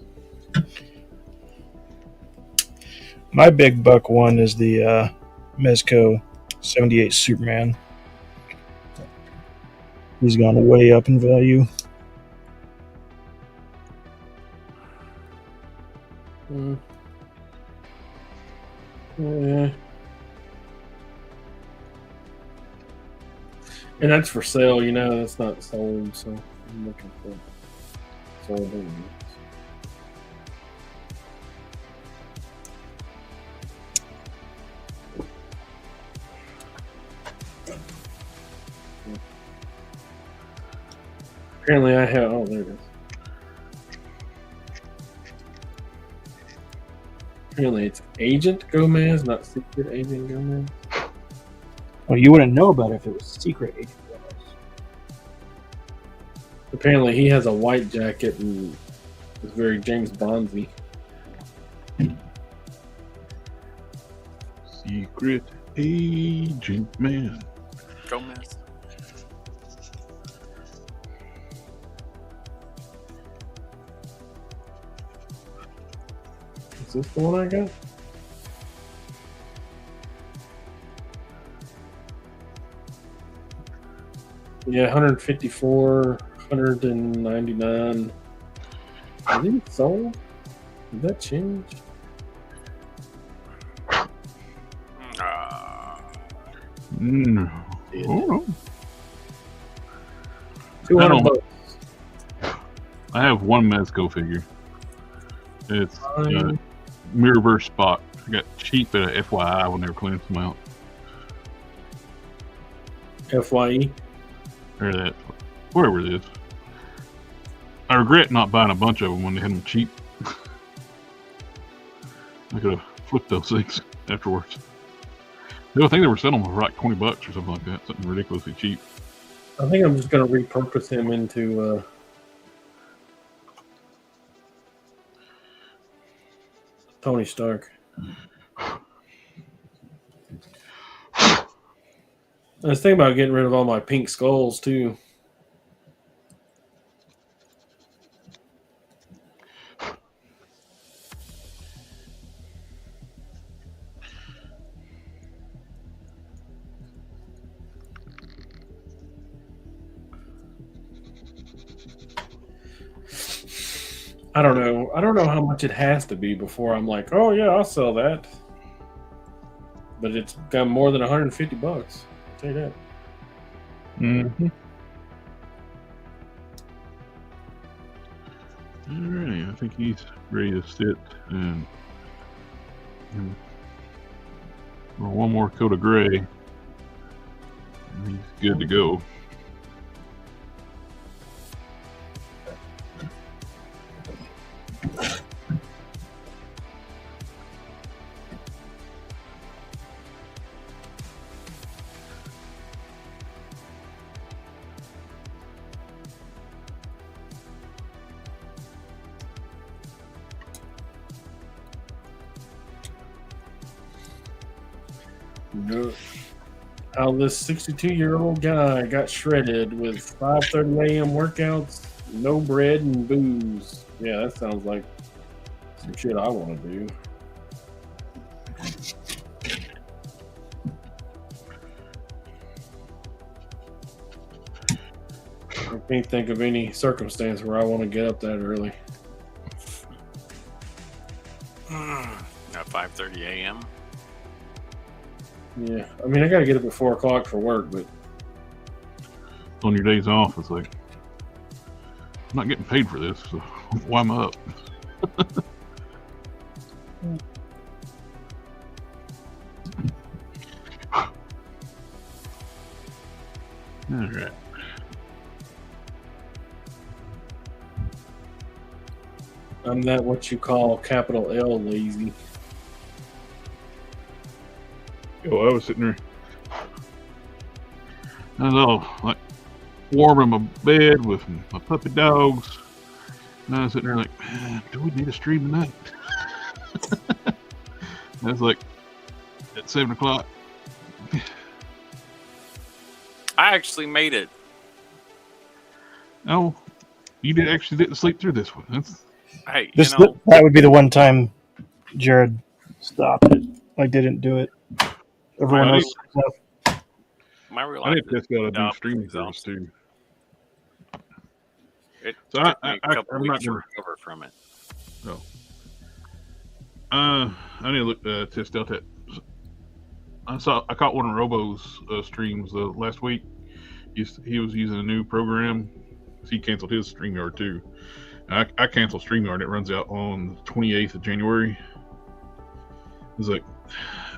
[SPEAKER 6] My big buck one is the Mezco 78 Superman. He's gone way up in value.
[SPEAKER 3] Yeah. And that's for sale, you know, that's not sold, so I'm looking for sold ones. Apparently I have, oh, there it is. Apparently it's Agent Gomez, not Secret Agent Gomez.
[SPEAKER 6] Well, you wouldn't know about it if it was Secret Agent Gomez.
[SPEAKER 3] Apparently he has a white jacket and is very James Bondsy.
[SPEAKER 2] Secret Agent Man.
[SPEAKER 5] Gomez.
[SPEAKER 3] Is this the one I got? Yeah, 154, 199. Are these sold? Did that change?
[SPEAKER 2] No. Oh, no.
[SPEAKER 3] 200 bucks.
[SPEAKER 2] I have one Mezco figure. It's Mirrorverse Spot. I got cheap at a FYI when they were clearing them out.
[SPEAKER 3] FYE.
[SPEAKER 2] Or that, whatever it is. I regret not buying a bunch of them when they had them cheap. I could have flipped those things afterwards. I think they were selling them for like $20 or something like that. Something ridiculously cheap.
[SPEAKER 3] I think I'm just going to repurpose him into Tony Stark. I was thinking about getting rid of all my pink skulls too. I don't know. I don't know how much it has to be before I'm like, oh yeah, I'll sell that. But it's got more than $150. I'll tell you that.
[SPEAKER 2] Mm-hmm. Alright, I think he's ready to sit and roll one more coat of gray. And he's good to go.
[SPEAKER 3] No. How this 62-year-old guy got shredded with 5:30 a.m. workouts, no bread and booze. Yeah, that sounds like some shit I want to do. I can't think of any circumstance where I want to get up that early.
[SPEAKER 5] At 5:30 a.m.
[SPEAKER 3] Yeah, I mean, I got to get up at 4 o'clock for work, but
[SPEAKER 2] On your days off, it's like, I'm not getting paid for this, so why am I up? Alright.
[SPEAKER 3] I'm that what you call capital L lazy.
[SPEAKER 2] Oh, I was sitting there. I was all like warming my bed with my puppy dogs. And I was sitting there like, man, do we need a stream tonight? I was like, at 7 o'clock.
[SPEAKER 5] I actually made it.
[SPEAKER 2] Oh, you didn't sleep through this one. That's
[SPEAKER 5] Hey,
[SPEAKER 6] That would be the one time Jared stopped it. Like, didn't do it. Everyone else.
[SPEAKER 5] my real
[SPEAKER 2] I
[SPEAKER 5] life
[SPEAKER 2] think that's got to do
[SPEAKER 5] job
[SPEAKER 2] streaming
[SPEAKER 5] is
[SPEAKER 2] first
[SPEAKER 5] exhausting.
[SPEAKER 2] too.
[SPEAKER 5] It
[SPEAKER 2] So
[SPEAKER 5] took me a couple
[SPEAKER 2] I'm
[SPEAKER 5] weeks
[SPEAKER 2] not
[SPEAKER 5] to
[SPEAKER 2] gonna.
[SPEAKER 5] recover from it.
[SPEAKER 2] No. I need to look test out that. I caught one of Robo's streams last week. He was using a new program. He canceled his StreamYard too. I canceled StreamYard. It runs out on the 28th of January. It's like,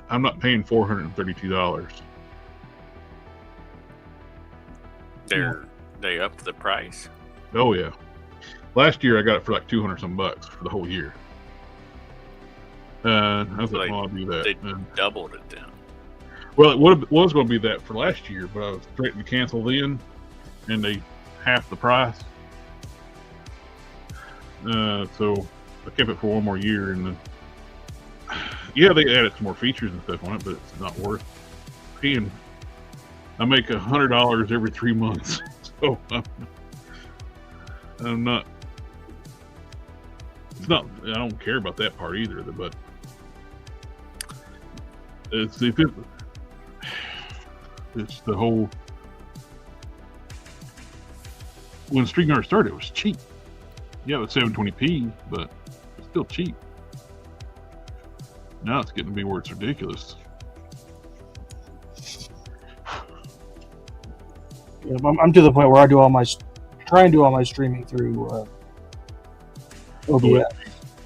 [SPEAKER 2] I'm not paying $432.
[SPEAKER 5] They upped the price.
[SPEAKER 2] Oh yeah. Last year I got it for like 200 some bucks for the whole year. I was like, well, I'll do that.
[SPEAKER 5] They doubled it then.
[SPEAKER 2] Well, it was going to be that for last year, but I was threatening to cancel then, and they half the price. So I kept it for one more year, and then yeah, they added some more features and stuff on it, but it's not worth paying. I make $100 every 3 months, so I'm not. It's not. I don't care about that part either, but it's the whole. When StreamYard started, it was cheap. Yeah, it was 720p, but it's still cheap. Now it's getting to be where it's ridiculous.
[SPEAKER 6] Yeah, I'm to the point where I do all my try and do all my streaming through OBS.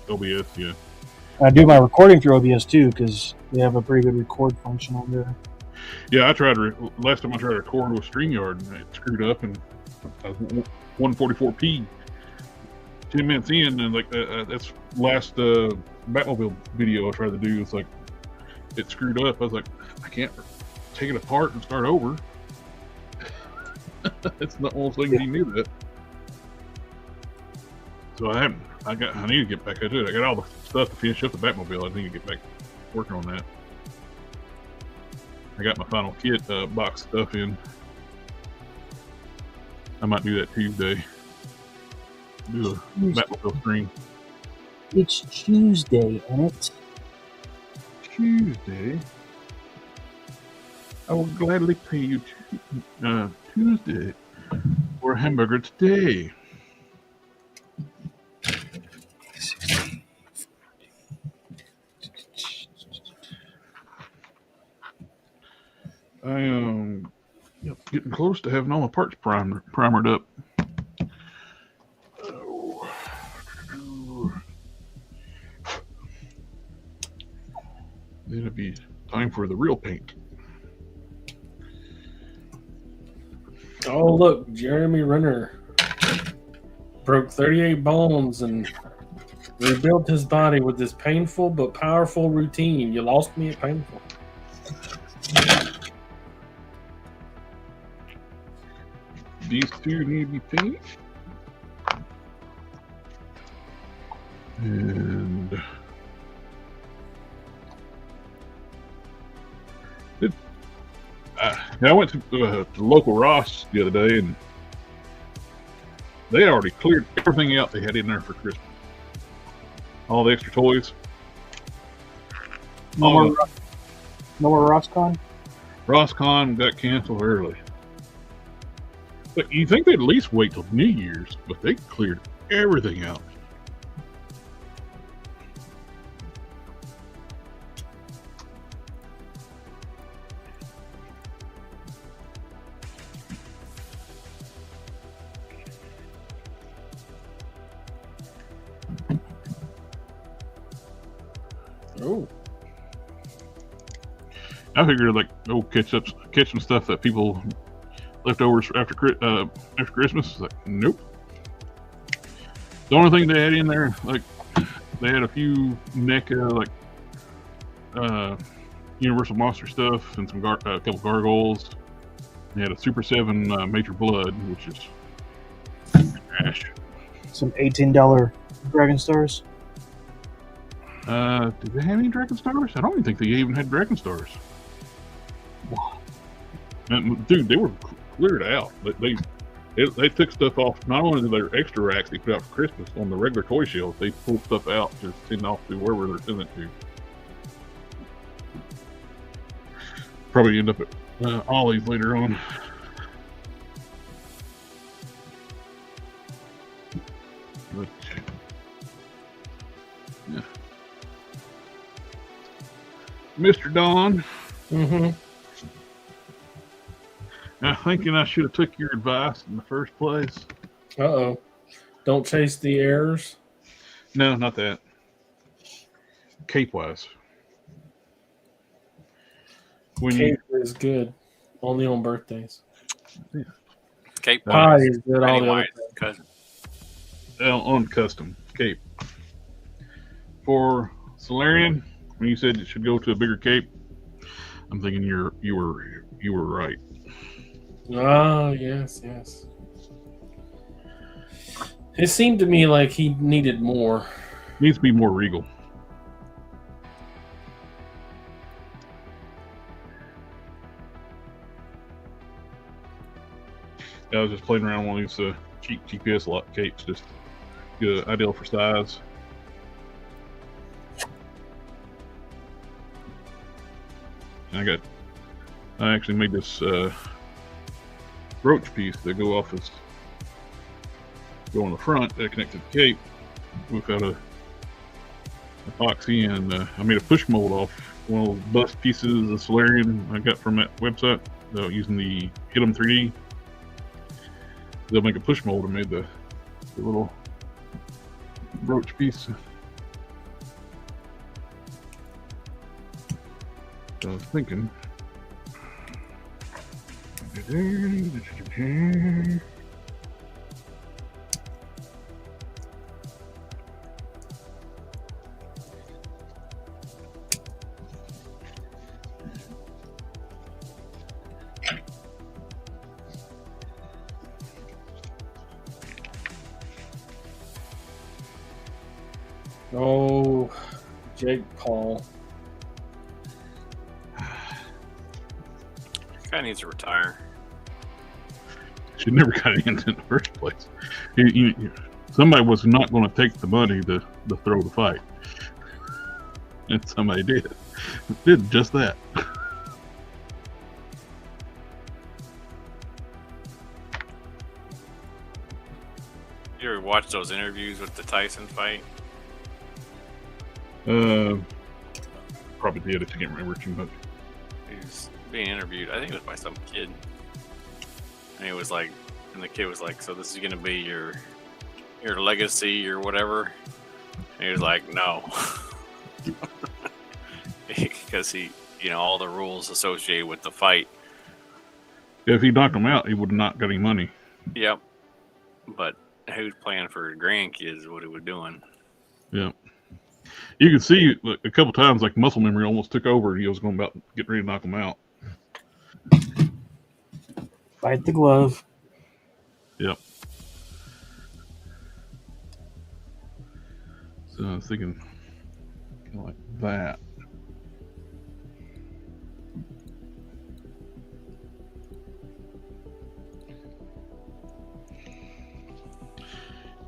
[SPEAKER 2] OBS, yeah.
[SPEAKER 6] I do my recording through OBS too because they have a pretty good record function on there.
[SPEAKER 2] Yeah, I tried last time I tried to record with StreamYard and it screwed up, and I was 144p 10 minutes in, and like that's last Batmobile video I tried to do. It's like it screwed up. I was like, I can't take it apart and start over. It's not one of those things you knew that. So I need to get back into it. I got all the stuff to finish up the Batmobile. I need to get back working on that. I got my final kit box stuff in. I might do that Tuesday. Do a Batmobile stream.
[SPEAKER 6] It's Tuesday, ain't it?
[SPEAKER 2] Tuesday. I will gladly pay you Tuesday for a hamburger today. I am getting close to having all my parts primered up. Then it'll be time for the real paint.
[SPEAKER 3] Oh, look, Jeremy Renner broke 38 bones and rebuilt his body with this painful but powerful routine. You lost me at painful.
[SPEAKER 2] These two need to be painted. And I went to the local Ross the other day, and they already cleared everything out they had in there for Christmas. All the extra toys.
[SPEAKER 6] No more RossCon?
[SPEAKER 2] RossCon got canceled early. But you think they'd at least wait till New Year's, but they cleared everything out.
[SPEAKER 3] Oh.
[SPEAKER 2] I figured like catch some stuff that people leftovers after Christmas. Like, nope. The only thing they had in there, like they had a few NECA Universal Monster stuff and some a couple gargoyles. They had a Super 7 Major Blood, which is trash.
[SPEAKER 6] Some $18 Dragon Stars.
[SPEAKER 2] Did they have any Dragon Stars? I don't even think they even had Dragon Stars. And, dude, they were cleared out. They took stuff off. Not only their extra racks they put out for Christmas on the regular toy shelves, they pulled stuff out to send off to wherever they're sending it to. Probably end up at Ollie's later on. But, yeah. Mr. Don.
[SPEAKER 3] Mm-hmm.
[SPEAKER 2] I'm thinking I should have took your advice in the first place.
[SPEAKER 3] Uh-oh. Don't chase the errors.
[SPEAKER 2] No, not that. Cape-wise.
[SPEAKER 3] Cape is good. Only on birthdays.
[SPEAKER 2] Yeah.
[SPEAKER 5] Cape
[SPEAKER 3] Pie
[SPEAKER 5] Wise.
[SPEAKER 3] is good. All the other
[SPEAKER 5] Cousin.
[SPEAKER 2] On custom cape. For Solarian, when you said it should go to a bigger cape, I'm thinking you were right.
[SPEAKER 3] Oh, yes. It seemed to me like he needed more.
[SPEAKER 2] Needs to be more regal. I was just playing around with one of these cheap GPS lock capes, just good, ideal for size. And I actually made this brooch piece that go on the front that connects to the cape without a epoxy, and I made a push mold off one of those bust pieces of Solarian I got from that website using the Hit 'em 3D. they'll make a push mold and made the little brooch piece. So I was thinking.
[SPEAKER 3] Oh, Jake Paul.
[SPEAKER 5] Guy needs to retire.
[SPEAKER 2] She never got into it in the first place. Somebody was not going to take the money to throw the fight. And somebody did. Did just that.
[SPEAKER 5] You ever watch those interviews with the Tyson fight?
[SPEAKER 2] Probably did. I can't remember too much.
[SPEAKER 5] He was being interviewed. I think it was by some kid. And he was like, and the kid was like, "So this is gonna be your legacy or whatever?" And he was like, "No," because he, all the rules associated with the fight.
[SPEAKER 2] If he knocked him out, he would not got any money.
[SPEAKER 5] Yep. But who's playing for grandkids? What he was doing?
[SPEAKER 2] Yeah. You can see a couple times, like muscle memory almost took over. He was going about getting ready to knock him out.
[SPEAKER 6] Fight the glove.
[SPEAKER 2] Yep. So I was thinking kind of like that.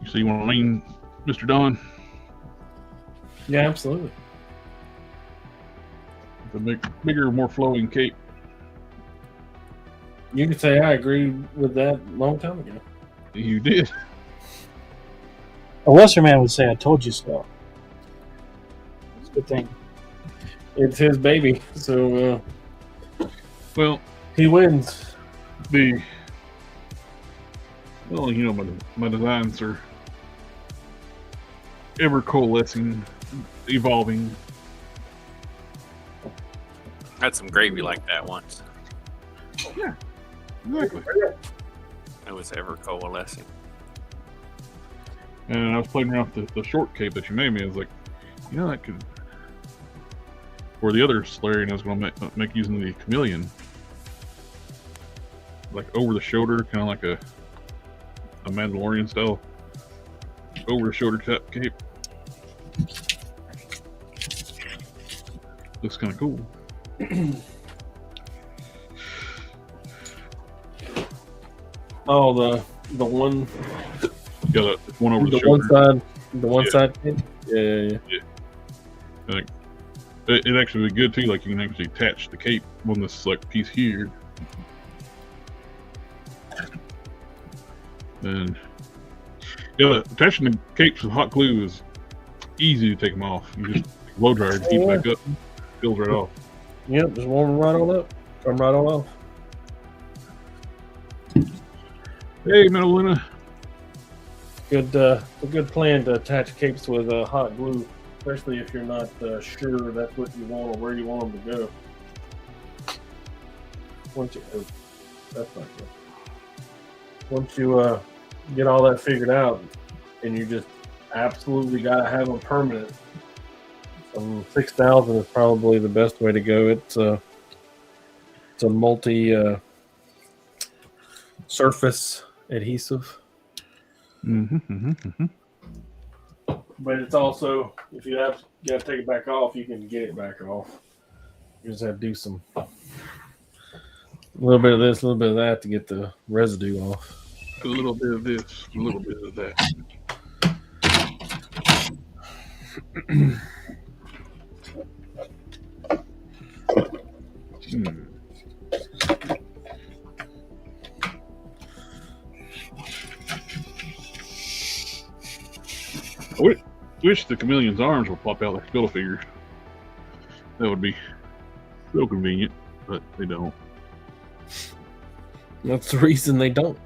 [SPEAKER 2] So you want to lean, Mr. Don?
[SPEAKER 3] Yeah, absolutely.
[SPEAKER 2] The bigger, more flowing cape.
[SPEAKER 3] You could say I agree with that a long time ago.
[SPEAKER 2] You did.
[SPEAKER 6] A lesser man would say, "I told you so." It's a good thing.
[SPEAKER 3] It's his baby, so
[SPEAKER 2] Well,
[SPEAKER 3] he wins.
[SPEAKER 2] My designs are ever coalescing, evolving.
[SPEAKER 5] I had some gravy like that once.
[SPEAKER 2] Yeah, exactly.
[SPEAKER 5] It was ever coalescing.
[SPEAKER 2] And I was playing around with the short cape that you made me. I was like, that could. For the other Solarian, I was going to make using the chameleon, like over the shoulder, kind of like a Mandalorian style over the shoulder type cape. Looks kind of cool.
[SPEAKER 3] Oh, the one,
[SPEAKER 2] Yeah, the one over the
[SPEAKER 3] the
[SPEAKER 2] shoulder.
[SPEAKER 3] one side, the one
[SPEAKER 2] Yeah.
[SPEAKER 3] side. Yeah.
[SPEAKER 2] I think it actually would be good too. Like you can actually attach the cape on this like piece here, and attaching the capes with hot glue is easy to take them off. You just blow dryer and heat back up, peels right off.
[SPEAKER 3] Yep, just warm them right on up. Come right on off.
[SPEAKER 2] Hey, Metaluna.
[SPEAKER 3] A good plan to attach capes with hot glue, especially if you're not sure that's what you want or where you want them to go. That's not good. Once you get all that figured out, and you just absolutely got to have them permanent, 6000 is probably the best way to go. It's a multi surface adhesive. But it's also, if you got to take it back off, you can get it back off. You just have to do a little bit of this, a little bit of that to get the residue off.
[SPEAKER 2] A little bit of this, a little bit of that. I wish the chameleon's arms would pop out like Build-A figures. That would be real convenient, but they don't.
[SPEAKER 3] That's the reason they don't.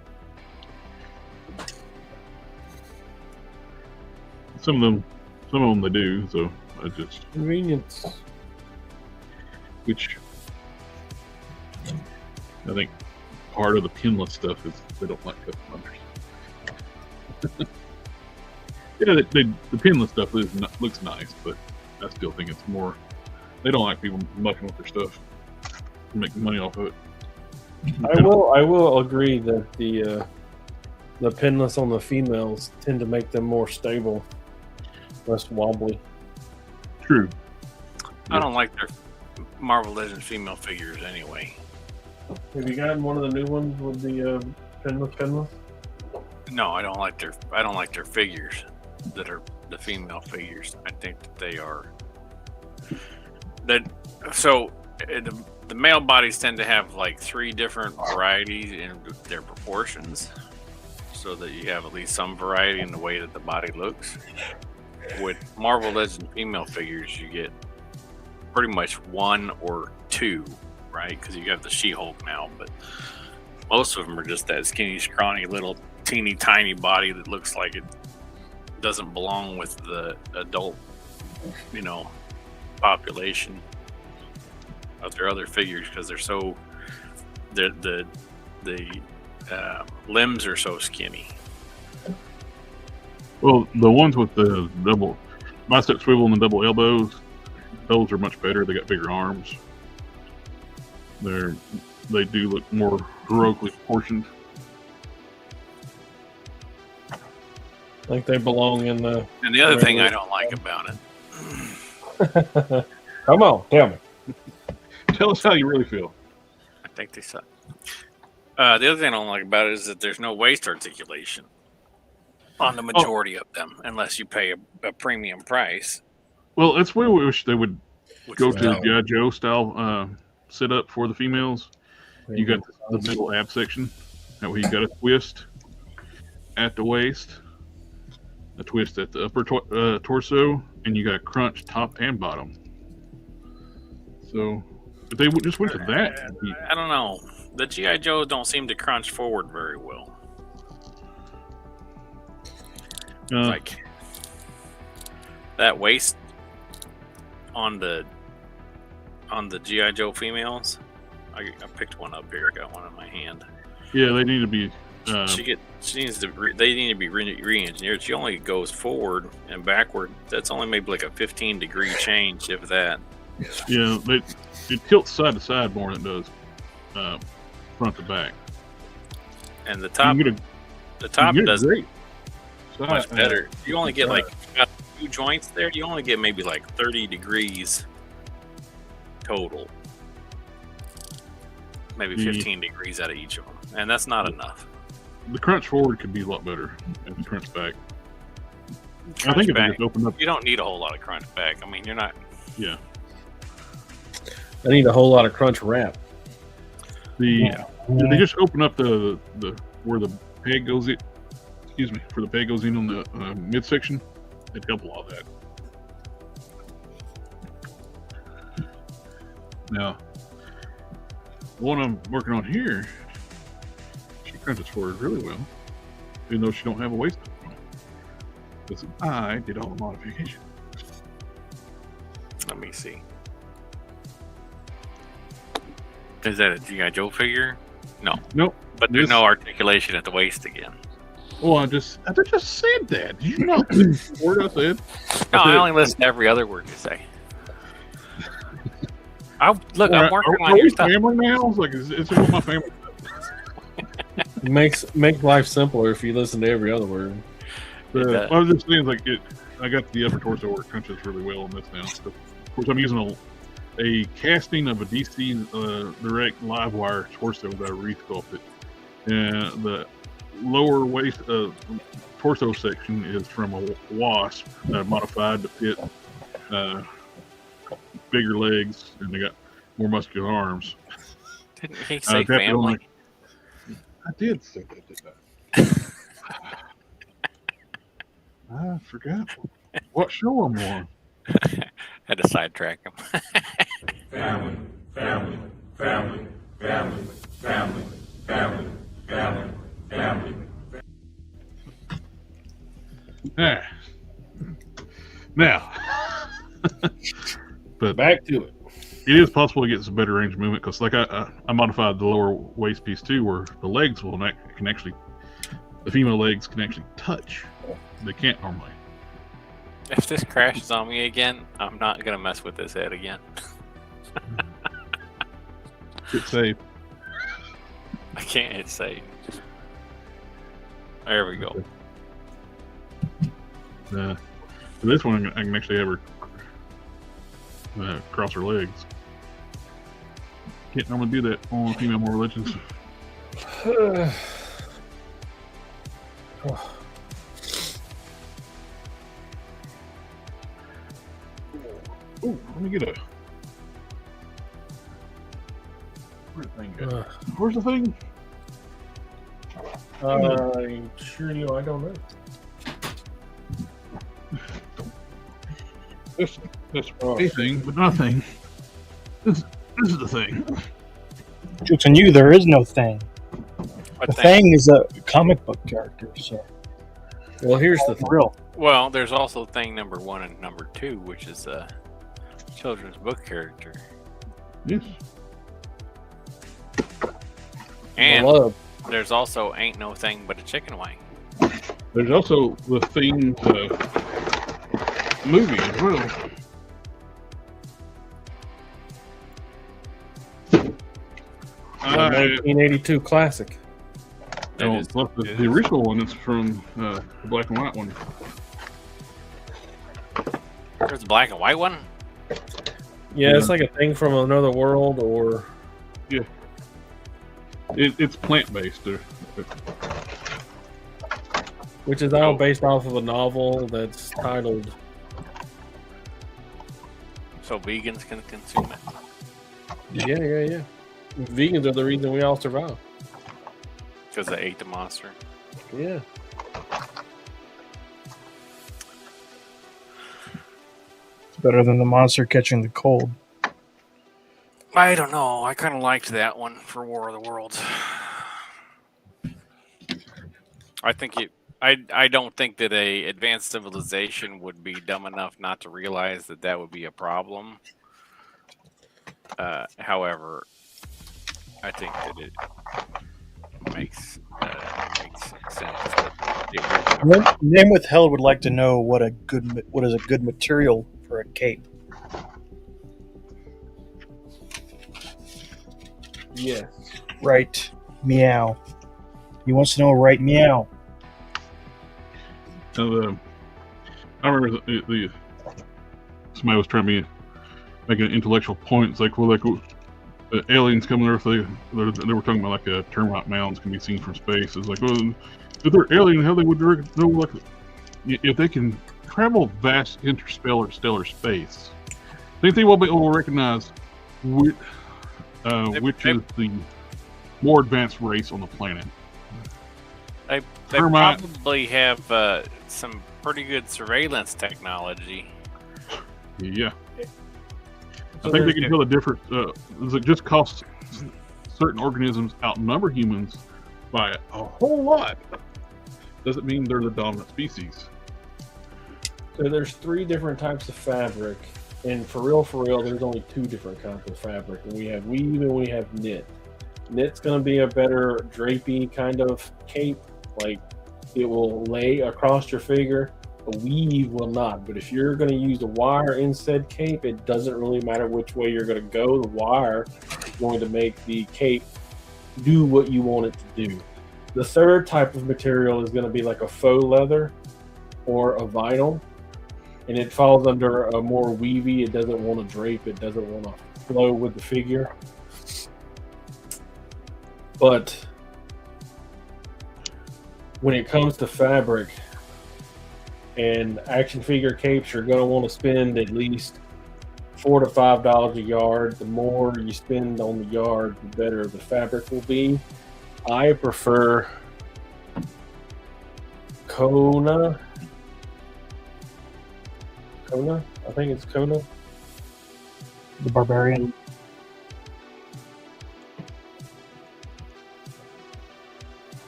[SPEAKER 2] some of them they do. So I just
[SPEAKER 3] Convenience.
[SPEAKER 2] which I think part of the pinless stuff is they don't like custom unders. Yeah, the pinless stuff looks nice, but I still think it's more. They don't like people mucking with their stuff, making money off of it.
[SPEAKER 3] I will agree that the pinless on the females tend to make them more stable, less wobbly.
[SPEAKER 2] True.
[SPEAKER 5] I don't like their Marvel Legends female figures anyway.
[SPEAKER 3] Have you gotten one of the new ones with the pinless?
[SPEAKER 5] No, I don't like their figures that are the female figures. I think that they are the male bodies tend to have like 3 different varieties in their proportions, so that you have at least some variety in the way that the body looks. With Marvel Legends female figures, you get pretty much 1 or 2, right? Because you have the She-Hulk now, but most of them are just that skinny, scrawny, little teeny tiny body that looks like it doesn't belong with the adult, population of their other figures, because they're so the limbs are so skinny.
[SPEAKER 2] Well, the ones with the double bicep swivel and the double elbows, those are much better. They got bigger arms. They do look more heroically proportioned.
[SPEAKER 3] I think they belong in the.
[SPEAKER 5] And the other thing I don't like about it,
[SPEAKER 3] Come on, tell me.
[SPEAKER 2] Tell us how you really feel.
[SPEAKER 5] I think they suck. The other thing I don't like about it is that there's no waist articulation on the majority of them, unless you pay a premium price.
[SPEAKER 2] Well, that's where we wish they would go to
[SPEAKER 5] no.
[SPEAKER 2] G.I. Joe style setup for the females. You got the middle ab section. That way you got a twist at the waist, a twist at the upper torso, and you got a crunch top and bottom. So if they would just went to that,
[SPEAKER 5] I don't know. The G.I. Joes don't seem to crunch forward very well. Like that waist on the G.I. Joe females. I picked one up here. I got one in my hand.
[SPEAKER 2] yeah, they need to be.
[SPEAKER 5] They need to be re-engineered. She only goes forward and backward. That's only maybe like a 15-degree change, if that.
[SPEAKER 2] Yeah, it tilts side to side more than it does front to back.
[SPEAKER 5] And the top does
[SPEAKER 2] great.
[SPEAKER 5] much better. You only get like about 2 joints there. You only get maybe like 30 degrees total. Maybe 15 degrees out of each of them, and that's not enough.
[SPEAKER 2] The crunch forward could be a lot better than the crunch back. I think if they just opened up,
[SPEAKER 5] you don't need a whole lot of crunch back. I mean, you're not.
[SPEAKER 2] Yeah.
[SPEAKER 3] I need a whole lot of crunch wrap.
[SPEAKER 2] If they just open up the where the peg goes in, where the peg goes in on the midsection, it'd help a lot of that. Now, the one I'm working on here, she crunches forward really well, even though she don't have a waist. Because I did all the modification.
[SPEAKER 5] Let me see. Is that a G.I. Joe figure? No.
[SPEAKER 2] Nope.
[SPEAKER 5] But there's no articulation at the waist again.
[SPEAKER 2] Well, I just said that. Did you know the word I said?
[SPEAKER 5] No, I only listen to every other word you say. I'm working on your stuff.
[SPEAKER 2] Family now? It's what my family
[SPEAKER 3] Makes life simpler if you listen to every other word.
[SPEAKER 2] I was just saying, I got the upper torso where it crunches really well on this now. So, of course, I'm using a casting of a DC direct live wire torso that I resculpted. And the lower waist torso section is from a wasp modified to fit bigger legs, and they got more muscular arms.
[SPEAKER 5] Didn't he say family?
[SPEAKER 2] I did say that, didn't I? I forgot what show I'm on.
[SPEAKER 5] Had to sidetrack him.
[SPEAKER 1] Family, family, family, family, family, family, family, family.
[SPEAKER 2] Ah.
[SPEAKER 3] back to it.
[SPEAKER 2] It is possible to get some better range of movement because, like, I modified the lower waist piece too, where the legs can actually, the female legs can actually touch. They can't normally.
[SPEAKER 5] If this crashes on me again, I'm not gonna mess with this head again.
[SPEAKER 2] Hit save.
[SPEAKER 5] I can't hit save. There we go.
[SPEAKER 2] For this one, I can actually have her cross her legs. Can't normally do that on female more religions. Ooh, let me get a. Where's the thing go? Where's the thing?
[SPEAKER 3] I'm sure you. I don't know.
[SPEAKER 2] That's a thing, but nothing. This is the thing.
[SPEAKER 6] Jokes on you, there is no thing. The thing is a comic book character, so.
[SPEAKER 3] Well, here's the
[SPEAKER 6] Real.
[SPEAKER 5] Well, there's also thing number 1 and number 2, which is a children's book character.
[SPEAKER 2] Yes.
[SPEAKER 5] And
[SPEAKER 3] love.
[SPEAKER 5] there's also ain't no thing but a chicken wing.
[SPEAKER 2] There's also the thing movie as well.
[SPEAKER 3] The 1982 classic.
[SPEAKER 2] No, the original one is from the black and white one.
[SPEAKER 5] There's a black and white one?
[SPEAKER 3] Yeah, it's like a thing from another world, or
[SPEAKER 2] Yeah. It's plant based.
[SPEAKER 3] which is all based off of a novel that's titled.
[SPEAKER 5] So vegans can consume it.
[SPEAKER 3] Yeah. Vegans are the reason we all survive.
[SPEAKER 5] Because they ate the monster.
[SPEAKER 3] Yeah.
[SPEAKER 6] It's better than the monster catching the cold.
[SPEAKER 5] I don't know. I kind of liked that one for War of the Worlds. I think it. I don't think that a advanced civilization would be dumb enough not to realize that that would be a problem. However, I think that it makes sense.
[SPEAKER 6] Name Withheld would like to know what is a good material for a cape.
[SPEAKER 3] Yes.
[SPEAKER 6] Right, meow. He wants to know right meow.
[SPEAKER 2] I remember somebody was trying to make an intellectual point. It's like, well, like the aliens coming to Earth, they were talking about like termite mounds can be seen from space. It's like, well, if they're alien, how they would know, like, if they can travel vast stellar space, think they will be able to recognize which is the more advanced race on the planet.
[SPEAKER 5] They
[SPEAKER 2] Termite.
[SPEAKER 5] probably have some pretty good surveillance technology.
[SPEAKER 2] Yeah.
[SPEAKER 3] So
[SPEAKER 2] I think they can tell the difference. It just costs certain organisms outnumber humans by a whole lot. Doesn't mean they're the dominant species.
[SPEAKER 3] So there's 3 different types of fabric, and for real, there's only 2 different kinds of fabric. And we have weave and we have knit. Knit's going to be a better drapey kind of cape, like it will lay across your figure. A weave will not. But if you're going to use a wire in said cape, it doesn't really matter which way you're going to go. The wire is going to make the cape do what you want it to do. The third type of material is going to be like a faux leather or a vinyl, and it falls under a more weavy. It doesn't want to drape. It doesn't want to flow with the figure. But when it comes to fabric and action figure capes, you're going to want to spend at least $4 to $5 a yard. The more you spend on the yard, the better the fabric will be. I prefer Kona. I think it's Kona.
[SPEAKER 6] The Barbarian.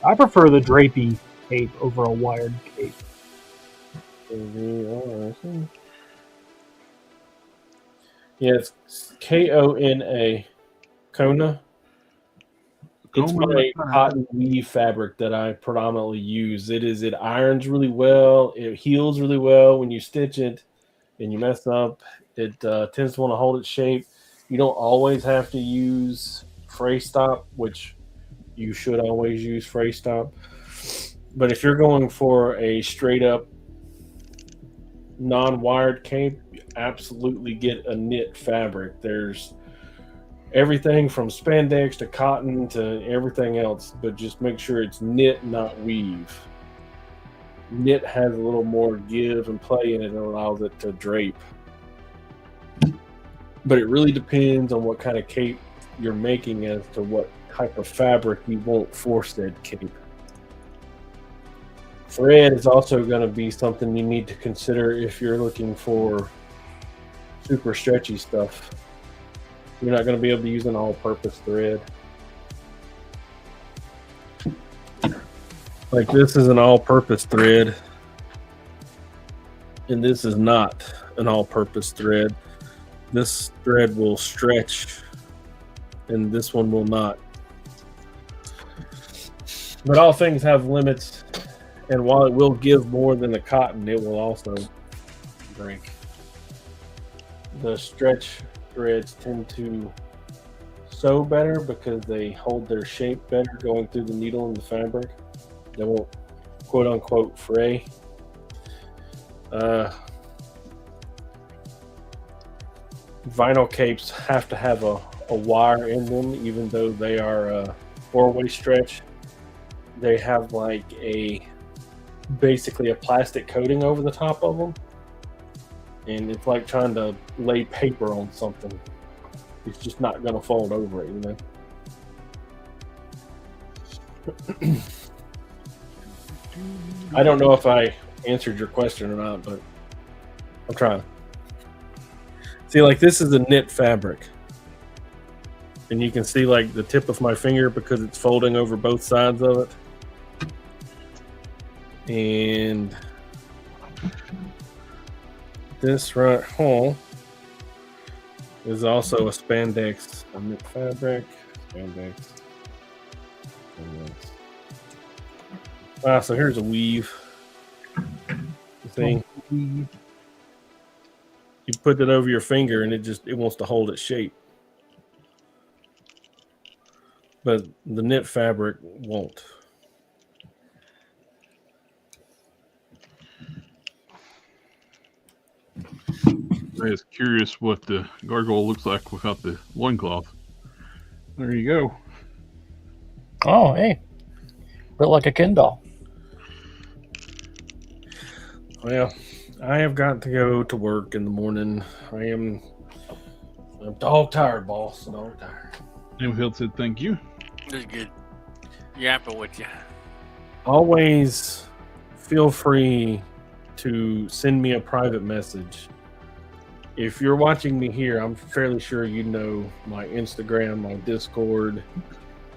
[SPEAKER 6] I prefer the drapey cape over a wired cape.
[SPEAKER 3] Yeah, it's Kona. Kona. It's my cotton weave fabric that I predominantly use. It irons really well. It heals really well when you stitch it and you mess up. It tends to want to hold its shape. You don't always have to use fray stop, which you should always use fray stop. But if you're going for a straight up non-wired cape, you absolutely get a knit fabric. There's everything from spandex to cotton to everything else, but just make sure it's knit, not weave. Knit has a little more give and play in it and allows it to drape. But it really depends on what kind of cape you're making as to what type of fabric you want for said cape. Thread is also going to be something you need to consider if you're looking for super stretchy stuff. You're not going to be able to use an all-purpose thread. Like this is an all-purpose thread, and this is not an all-purpose thread. This thread will stretch, and this one will not. But all things have limits, and while it will give more than the cotton, it will also break. The stretch threads tend to sew better because they hold their shape better going through the needle and the fabric. They won't quote unquote fray. Vinyl capes have to have a wire in them, even though they are a 4-way stretch. They have like basically a plastic coating over the top of them. And it's like trying to lay paper on something. It's just not going to fold over it, you know? I don't know if I answered your question or not, but I'm trying. See, like this is a knit fabric. And you can see like the tip of my finger because it's folding over both sides of it. And this right here is also a spandex knit fabric. Spandex. So here's a weave. See? You put it over your finger and it wants to hold its shape. But the knit fabric won't.
[SPEAKER 2] I was curious what the gargoyle looks like without the loincloth. There you go.
[SPEAKER 6] Oh, hey. Built like a Ken doll.
[SPEAKER 3] Well, I have got to go to work in the morning. I'm dog tired, boss. Dog tired.
[SPEAKER 2] Neilfield said thank you.
[SPEAKER 5] That's good. Yapping with you.
[SPEAKER 3] Always feel free to send me a private message. If you're watching me here, I'm fairly sure you know my Instagram, my Discord,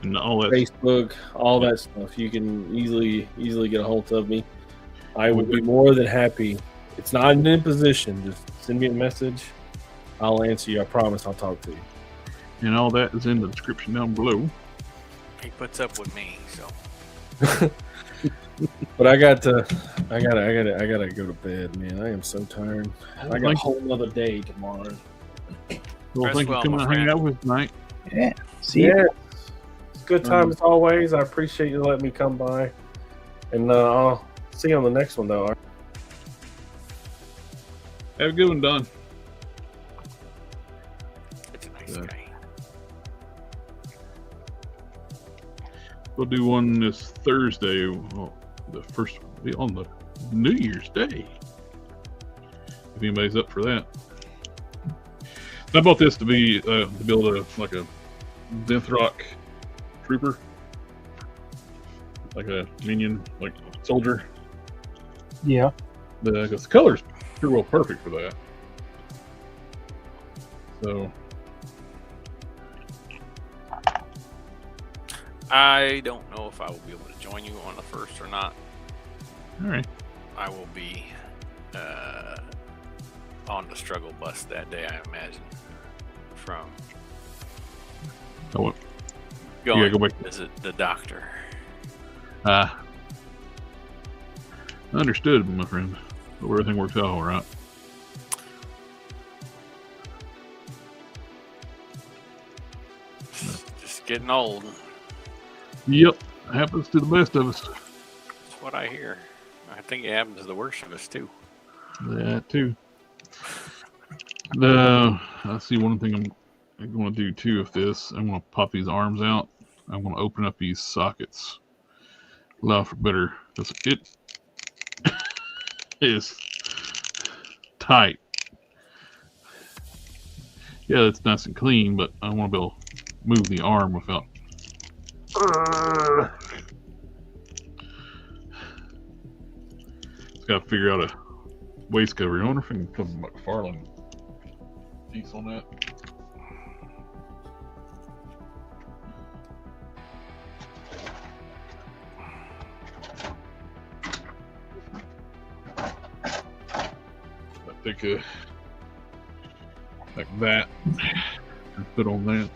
[SPEAKER 2] And all that.
[SPEAKER 3] Facebook, all that stuff. You can easily get a hold of me. I would be more than happy. It's not an imposition. Just send me a message. I'll answer you. I promise I'll talk to you.
[SPEAKER 2] And all that is in the description down below.
[SPEAKER 5] He puts up with me, so.
[SPEAKER 3] But I gotta go to bed, man. I am so tired. I got a whole nother day tomorrow.
[SPEAKER 2] Well,
[SPEAKER 5] Rest
[SPEAKER 2] thank you
[SPEAKER 5] well,
[SPEAKER 2] for coming
[SPEAKER 5] my
[SPEAKER 2] and hanging
[SPEAKER 5] friend.
[SPEAKER 2] out with us tonight.
[SPEAKER 6] Yeah. See ya.
[SPEAKER 3] Yeah, it's a good time as always. I appreciate you letting me come by, and I'll see you on the next one, though.
[SPEAKER 2] Have a good one, Don.
[SPEAKER 5] It's a nice
[SPEAKER 2] Yeah.
[SPEAKER 5] guy.
[SPEAKER 2] We'll do one this Thursday. Well, the first be on the New Year's Day. If anybody's up for that. I bought this to build a Zenthrock trooper, like a minion, like soldier.
[SPEAKER 6] Yeah.
[SPEAKER 2] Because the color's pretty well perfect for that. So
[SPEAKER 5] I don't know if I will be able to join you on the first or not.
[SPEAKER 2] all right.
[SPEAKER 5] I will be on the struggle bus that day, I imagine. from
[SPEAKER 2] Oh, what?
[SPEAKER 5] going
[SPEAKER 2] go back.
[SPEAKER 5] to visit the doctor.
[SPEAKER 2] Understood, my friend. Hope everything works out all right.
[SPEAKER 5] Just getting old.
[SPEAKER 2] Yep, happens to the best of us.
[SPEAKER 5] That's what I hear. I think it happens to the worst of us too.
[SPEAKER 2] That too. I see one thing I'm going to do too. If this, I'm going to pop these arms out. I'm going to open up these sockets. Allow for better. It is tight. Yeah, it's nice and clean, but I want to be able to move the arm without. Just got to figure out a waist cover. I wonder if I can put a McFarlane piece on that. I think like that and put on that.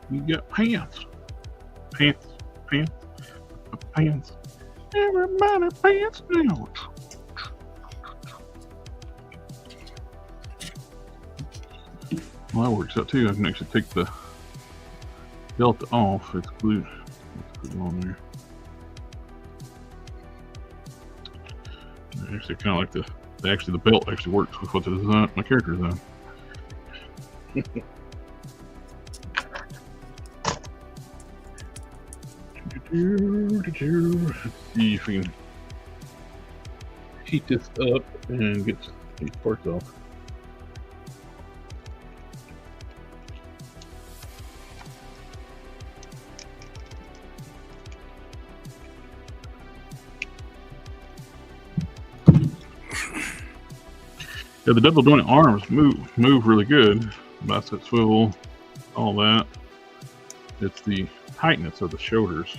[SPEAKER 2] You got pants. Pants. Everybody pants now. Well, that works out too. I can actually take the delta off. It's glued. Let's put it on there. Actually, kind of like the belt actually works with what the design, my character design. Let's see if we can heat this up and get these parts off. Yeah, the double jointed arms move really good. Bicep swivel, all that. It's the tightness of the shoulders.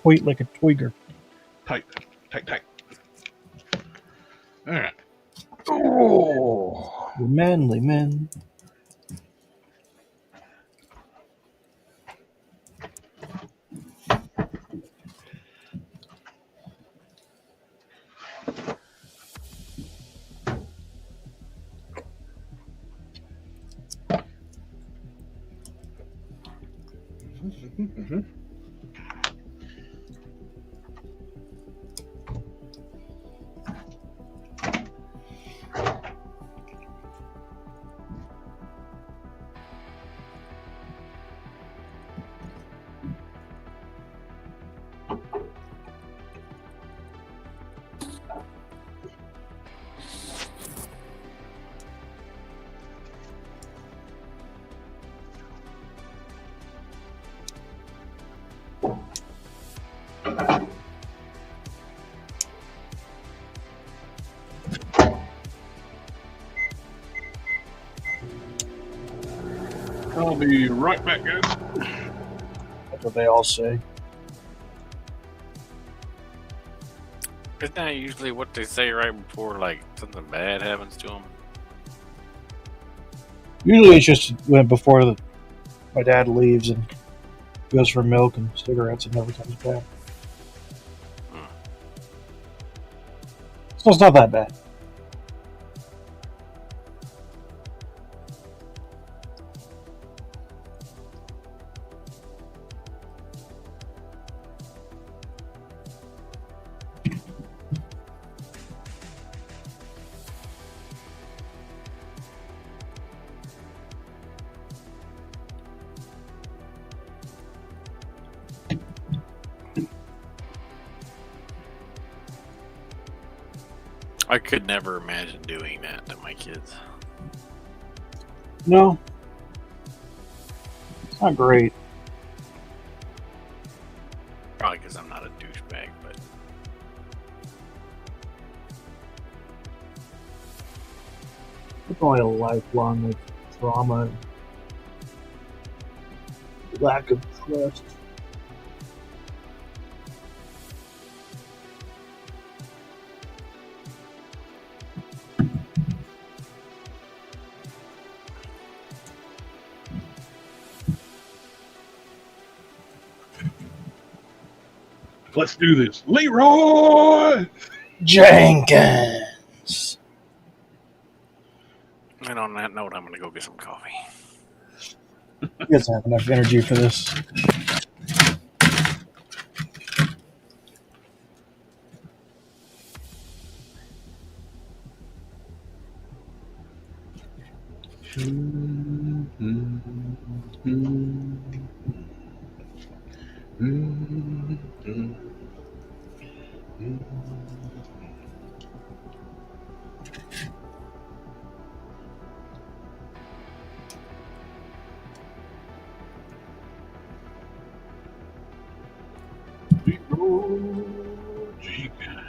[SPEAKER 6] Tweet like a twigger.
[SPEAKER 2] Tight. All right.
[SPEAKER 6] Oh, manly men.
[SPEAKER 2] I'll be right back, guys.
[SPEAKER 6] That's what they all say.
[SPEAKER 5] Isn't that usually what they say right before like something bad happens to them?
[SPEAKER 6] Usually it's just before my dad leaves and goes for milk and cigarettes and never comes back. So it's not that bad.
[SPEAKER 5] I could never imagine doing that to my kids.
[SPEAKER 6] No, it's not great.
[SPEAKER 5] Probably because I'm not a douchebag, but
[SPEAKER 6] It's probably a lifelong like, trauma, lack of trust.
[SPEAKER 2] Let's do this. Leroy!
[SPEAKER 6] Jenkins.
[SPEAKER 5] and on that note, I'm going to go get some coffee.
[SPEAKER 6] You guys don't have enough energy for this.
[SPEAKER 2] Leroy Jenkins.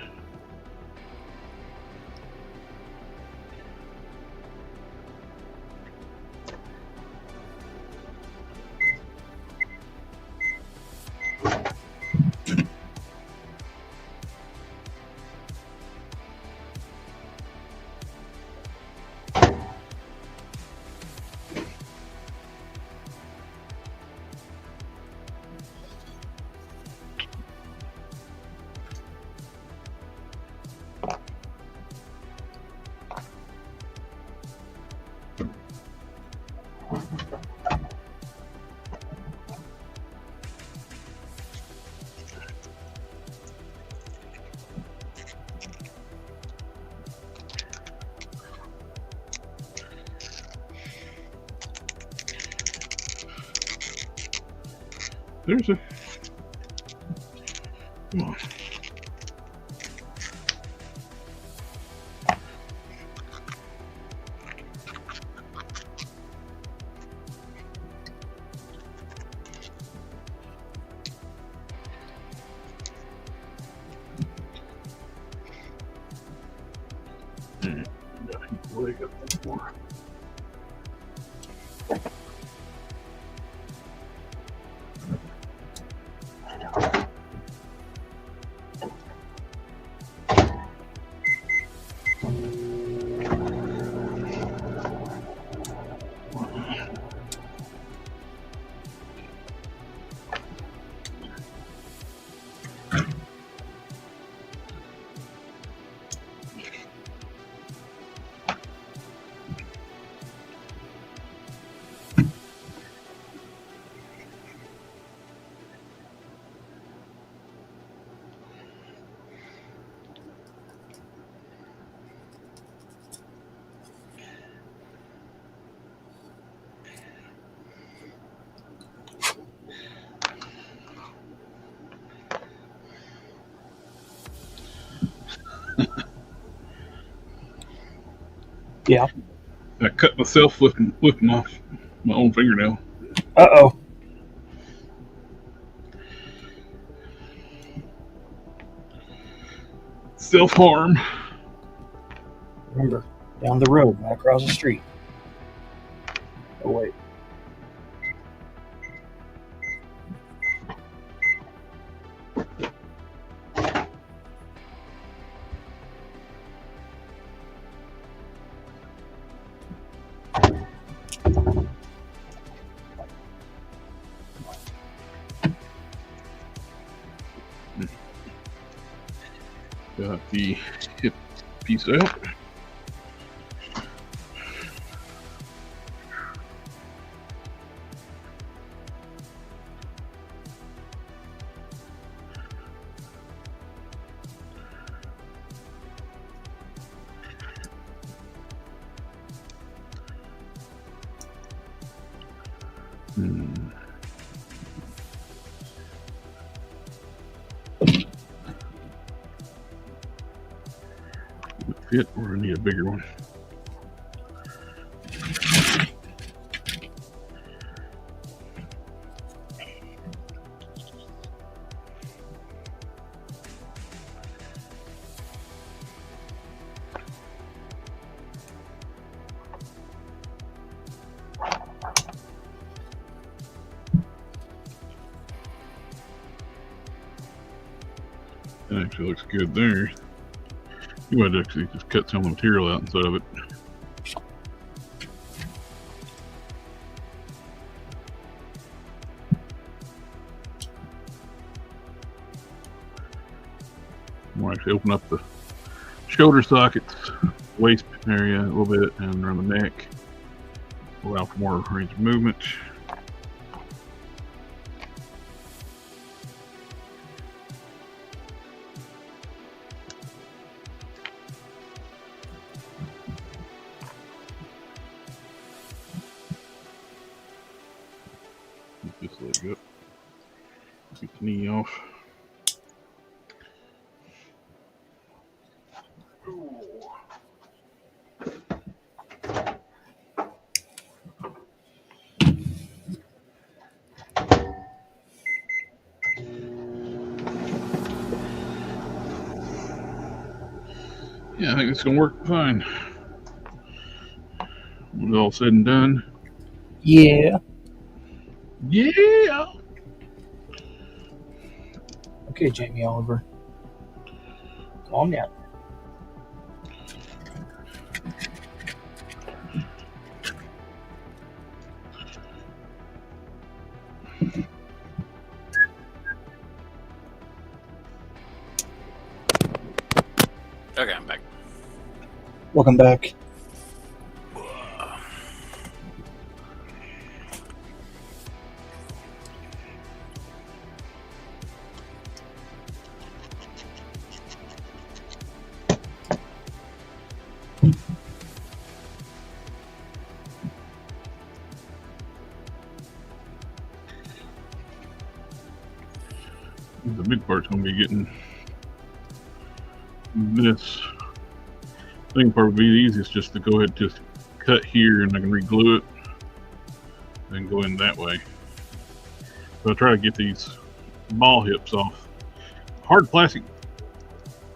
[SPEAKER 2] There's a. Come on. Leg up more.
[SPEAKER 6] Yeah.
[SPEAKER 2] I cut myself flipping off my own fingernail.
[SPEAKER 6] Uh-oh.
[SPEAKER 2] Self-harm.
[SPEAKER 6] Remember, down the road, not across the street. Oh, wait.
[SPEAKER 2] Got the hip piece out. fit, or I need a bigger one. That actually looks good there. You might actually just cut some of the material out instead of it. We'll actually open up the shoulder sockets, waist area a little bit, and around the neck. Allow for more range of movement. Get this leg up. Get the knee off. Yeah, I think it's gonna work fine. When it's all said and done.
[SPEAKER 6] Yeah.
[SPEAKER 2] Yeah.
[SPEAKER 6] Okay, Jamie Oliver. Calm down.
[SPEAKER 5] Okay, I'm back.
[SPEAKER 6] Welcome back.
[SPEAKER 2] The big part's gonna be getting this. I think probably be the easiest just to go ahead and just cut here, and I can re-glue it and go in that way. But I'll try to get these ball hips off. Hard plastic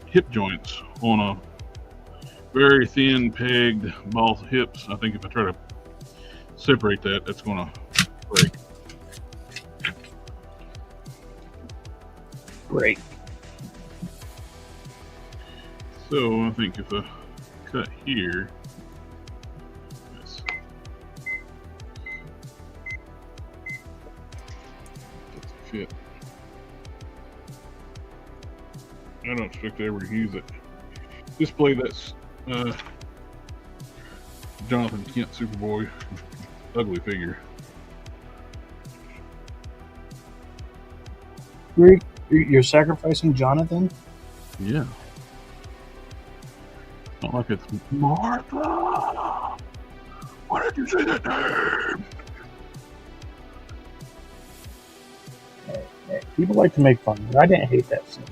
[SPEAKER 2] hip joints on a very thin pegged ball hips. I think if I try to separate that, that's gonna break.
[SPEAKER 6] Great.
[SPEAKER 2] So I think if I cut here, yes, that's a fit. I don't expect to ever use it. Display that's Jonathan Kent Superboy ugly figure.
[SPEAKER 6] You're sacrificing Jonathan?
[SPEAKER 2] Yeah. Not like it's Martha. Why did you say that name?
[SPEAKER 6] Hey, people like to make fun, but I didn't hate that scene.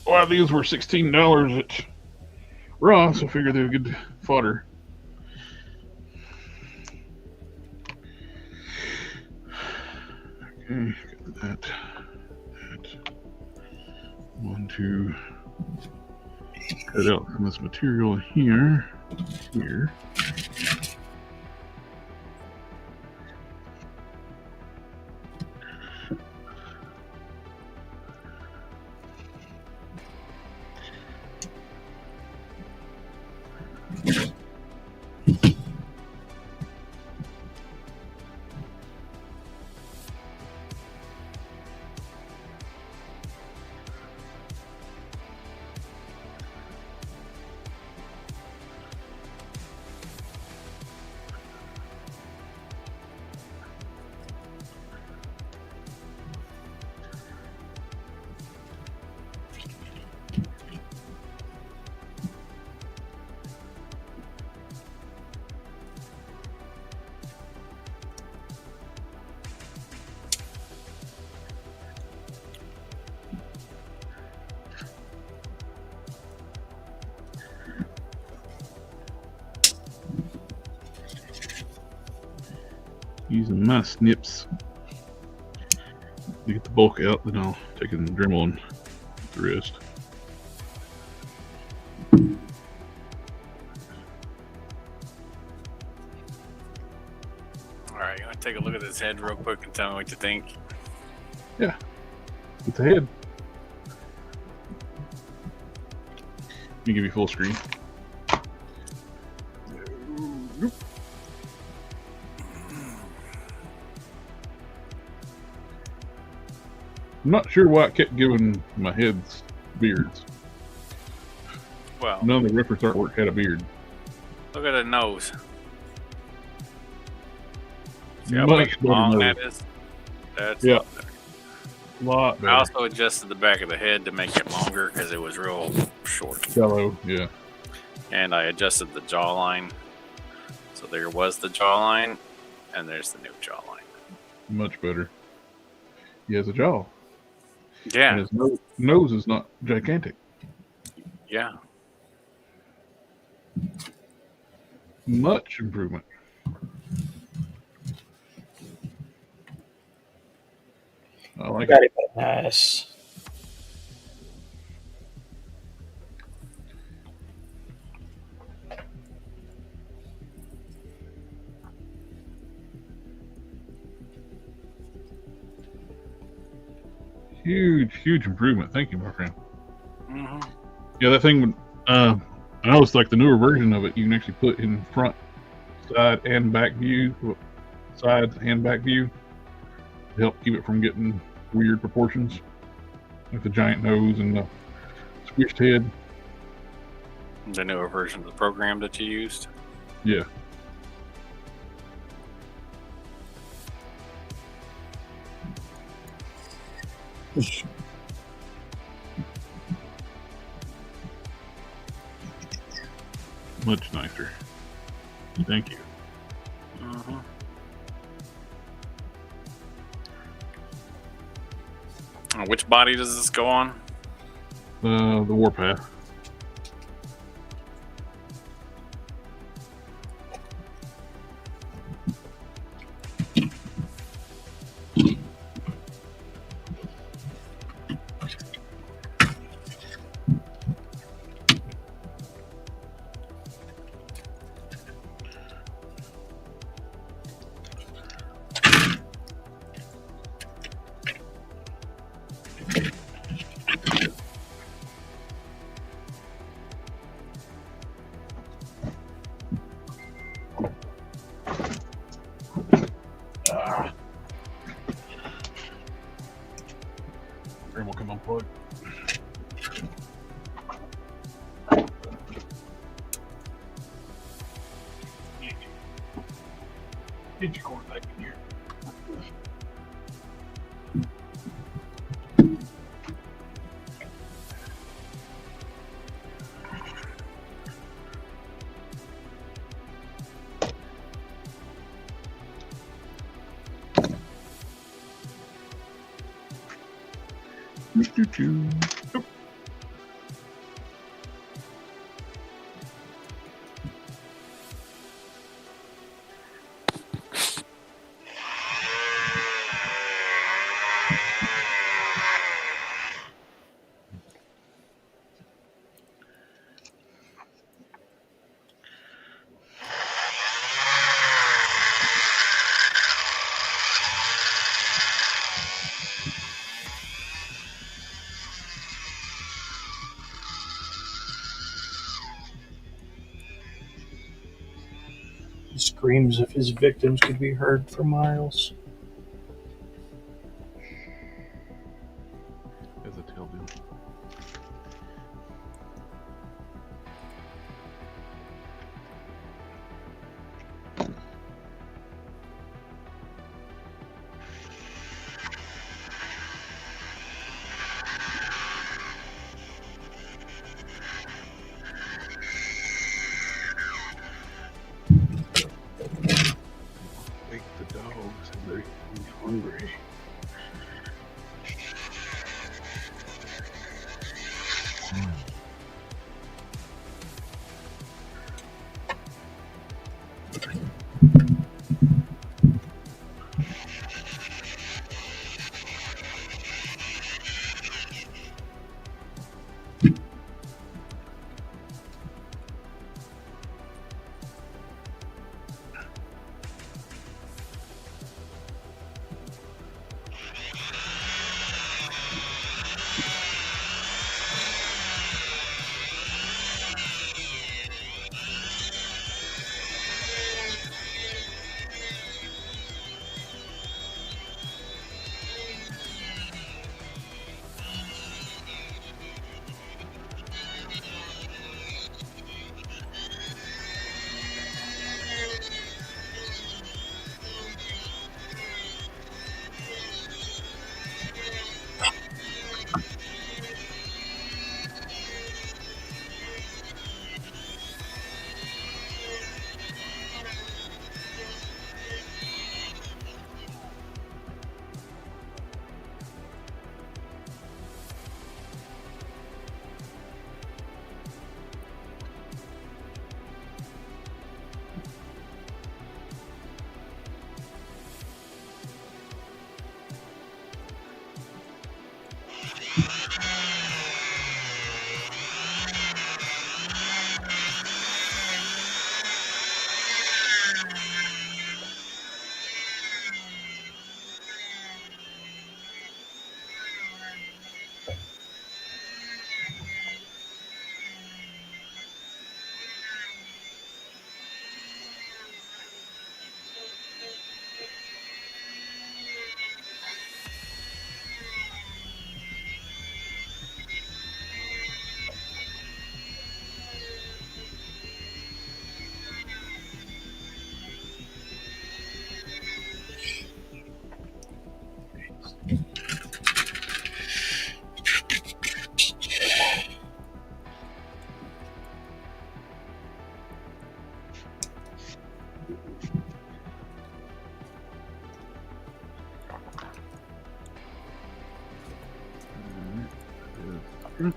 [SPEAKER 2] Well, these were $16 at Ross. I figured they were good fodder. Okay, got that. One, two. Cut out some of this material here. using my snips to get the bulk out, then I'll take it and Dremel and the rest.
[SPEAKER 5] All right, you want to take a look at this head real quick and tell me what you think?
[SPEAKER 2] It's a head. Let me give you full screen. I'm not sure why it kept giving my heads beards.
[SPEAKER 5] Well,
[SPEAKER 2] None of the reference artwork had a beard.
[SPEAKER 5] look at the nose. See how
[SPEAKER 2] Much
[SPEAKER 5] big and long
[SPEAKER 2] better
[SPEAKER 5] that is? That's
[SPEAKER 2] Yeah. Lot
[SPEAKER 5] I
[SPEAKER 2] better.
[SPEAKER 5] also adjusted the back of the head to make it longer because it was real short.
[SPEAKER 2] Shallow, yeah.
[SPEAKER 5] And I adjusted the jawline. So there was the jawline, and there's the new jawline.
[SPEAKER 2] Much better. He has a jaw. And
[SPEAKER 5] Yeah,
[SPEAKER 2] his nose is not gigantic.
[SPEAKER 5] yeah.
[SPEAKER 2] Much improvement. I like it.
[SPEAKER 6] Very nice.
[SPEAKER 2] Huge improvement. Thank you, my friend.
[SPEAKER 5] hmm
[SPEAKER 2] Yeah, that thing. I noticed like the newer version of it, you can actually put in front, side, and back view, side and back view, to help keep it from getting weird proportions, like the giant nose and the squished head.
[SPEAKER 5] The newer version of the program that you used.
[SPEAKER 2] Yeah. Much nicer. Thank you.
[SPEAKER 5] hmm Which body does this go on?
[SPEAKER 2] The Warpath. Frame will come unplugged. Get your cord back in here. Choo-choo. Oh.
[SPEAKER 6] The screams of his victims could be heard for miles.
[SPEAKER 2] As a tail deal. Wake the dogs, they're hungry. I'll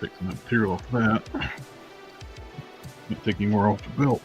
[SPEAKER 2] take some material off that. Not taking more off the belt.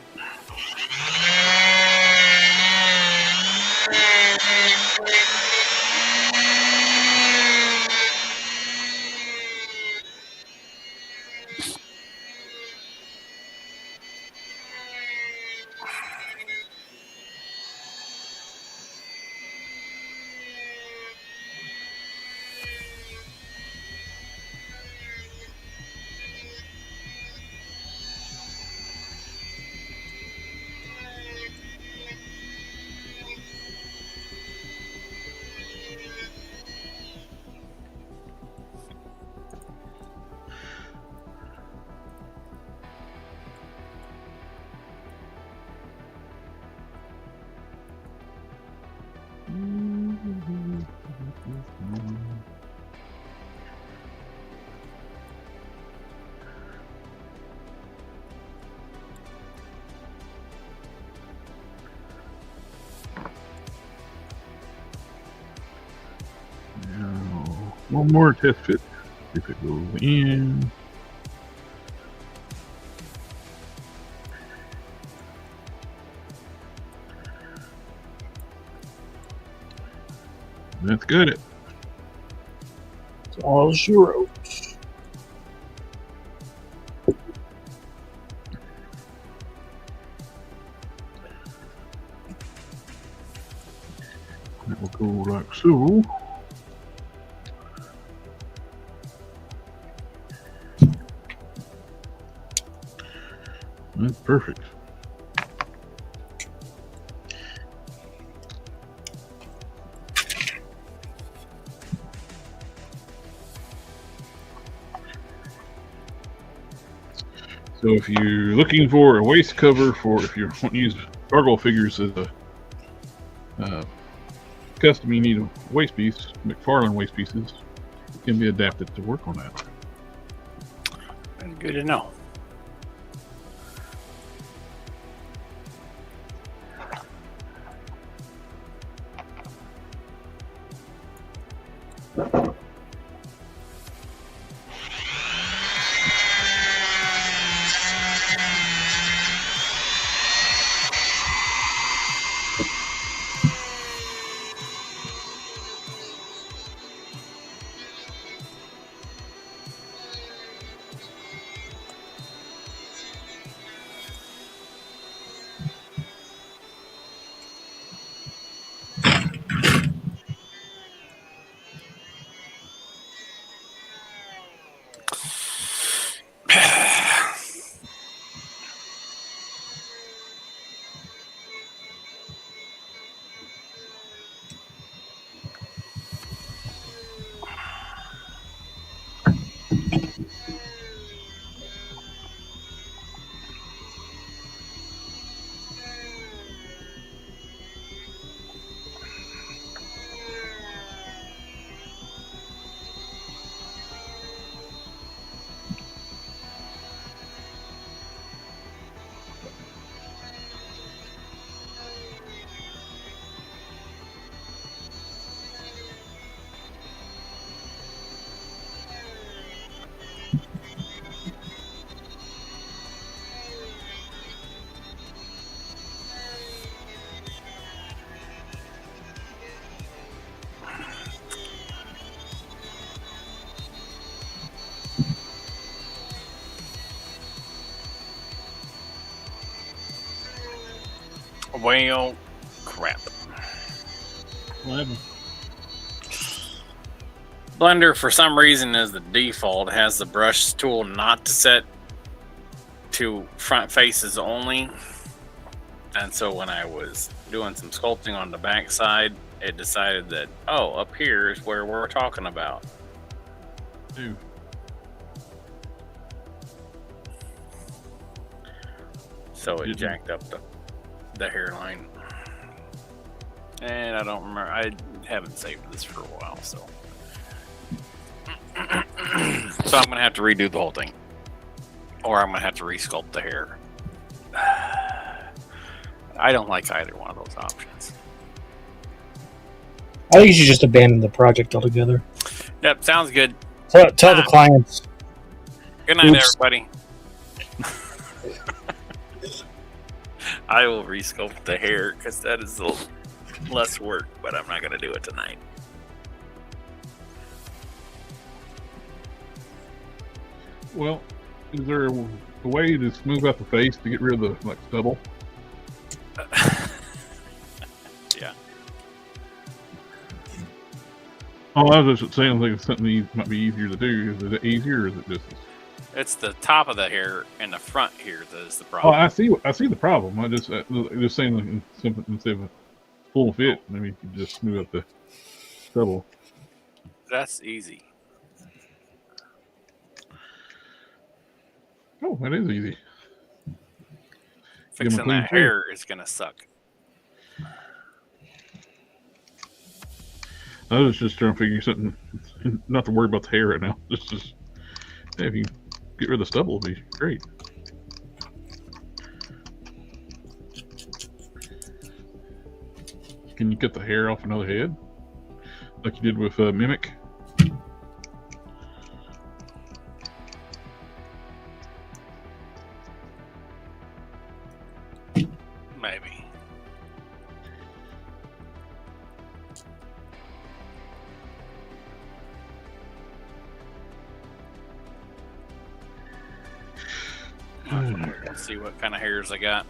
[SPEAKER 2] Now, one more test fit. If it goes in. That's got it.
[SPEAKER 6] It's all zeros.
[SPEAKER 2] That will go like so. That's perfect. So if you're looking for a waist cover for if you want to use gargoyle figures as a custom, you need a waist piece. McFarlane waist pieces can be adapted to work on that.
[SPEAKER 5] Good to know. Well, crap.
[SPEAKER 2] What?
[SPEAKER 5] Blender, for some reason, as the default, has the brush tool not to set to front faces only. And so when I was doing some sculpting on the back side, it decided that, oh, up here is where we're talking about.
[SPEAKER 2] Dude.
[SPEAKER 5] So it jacked up the hairline. And I don't remember. I haven't saved this for a while, so. So I'm going to have to redo the whole thing. Or I'm going to have to resculpt the hair. I don't like either one of those options.
[SPEAKER 6] I think you should just abandon the project altogether.
[SPEAKER 5] Yep, sounds good.
[SPEAKER 6] Tell the clients.
[SPEAKER 5] Good night,
[SPEAKER 6] Oops.
[SPEAKER 5] everybody. I will resculpt the hair because that is a little less work, but I'm not going to do it tonight.
[SPEAKER 2] Well, is there a way to smooth out the face to get rid of the stubble?
[SPEAKER 5] Yeah.
[SPEAKER 2] Oh, I was just saying, like it's something that might be easier to do. Is it easier, or is it just?
[SPEAKER 5] It's the top of the hair and the front here that is the
[SPEAKER 2] Oh,
[SPEAKER 5] problem.
[SPEAKER 2] I see the problem. I just saying, like, something instead of a full fit, maybe you could just smooth out the stubble.
[SPEAKER 5] That's easy.
[SPEAKER 2] Oh, that is easy.
[SPEAKER 5] Fixing
[SPEAKER 2] clean
[SPEAKER 5] that
[SPEAKER 2] shave.
[SPEAKER 5] hair is going to suck.
[SPEAKER 2] I was just trying to figure something, not to worry about the hair right now. Just hey, if you get rid of the stubble, it'd be great. Can you cut the hair off another head, like you did with Mimic?
[SPEAKER 5] Maybe. Let's see what kind of hairs I got.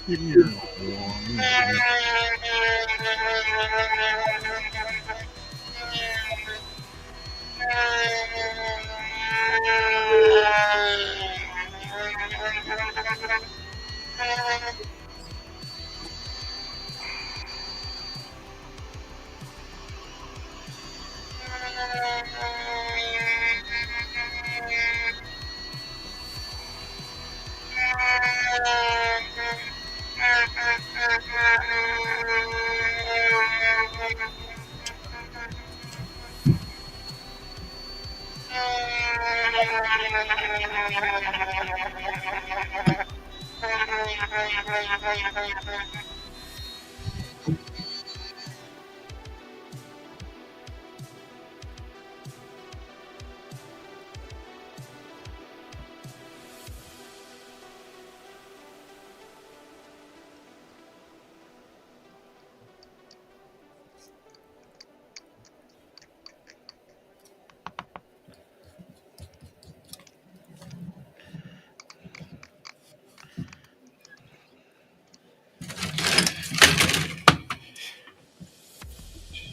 [SPEAKER 2] Give me your one.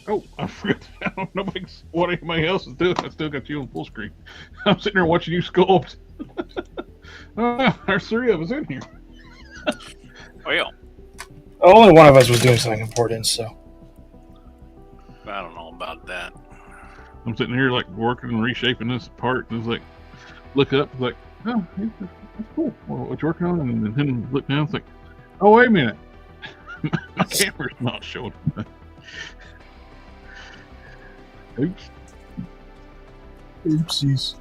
[SPEAKER 2] Oh, I forgot. I don't know what anybody else is doing. I still got you on full screen. I'm sitting there watching you sculpt. There's three of us in here.
[SPEAKER 5] Well,
[SPEAKER 6] Only one of us was doing something important, so.
[SPEAKER 5] I don't know about that.
[SPEAKER 2] I'm sitting here like working and reshaping this part, and it's like, look up, it's like, oh, that's cool. What you working on? And then look down, it's like, oh, wait a minute. My camera's not showing. Oops.
[SPEAKER 6] Oopsies.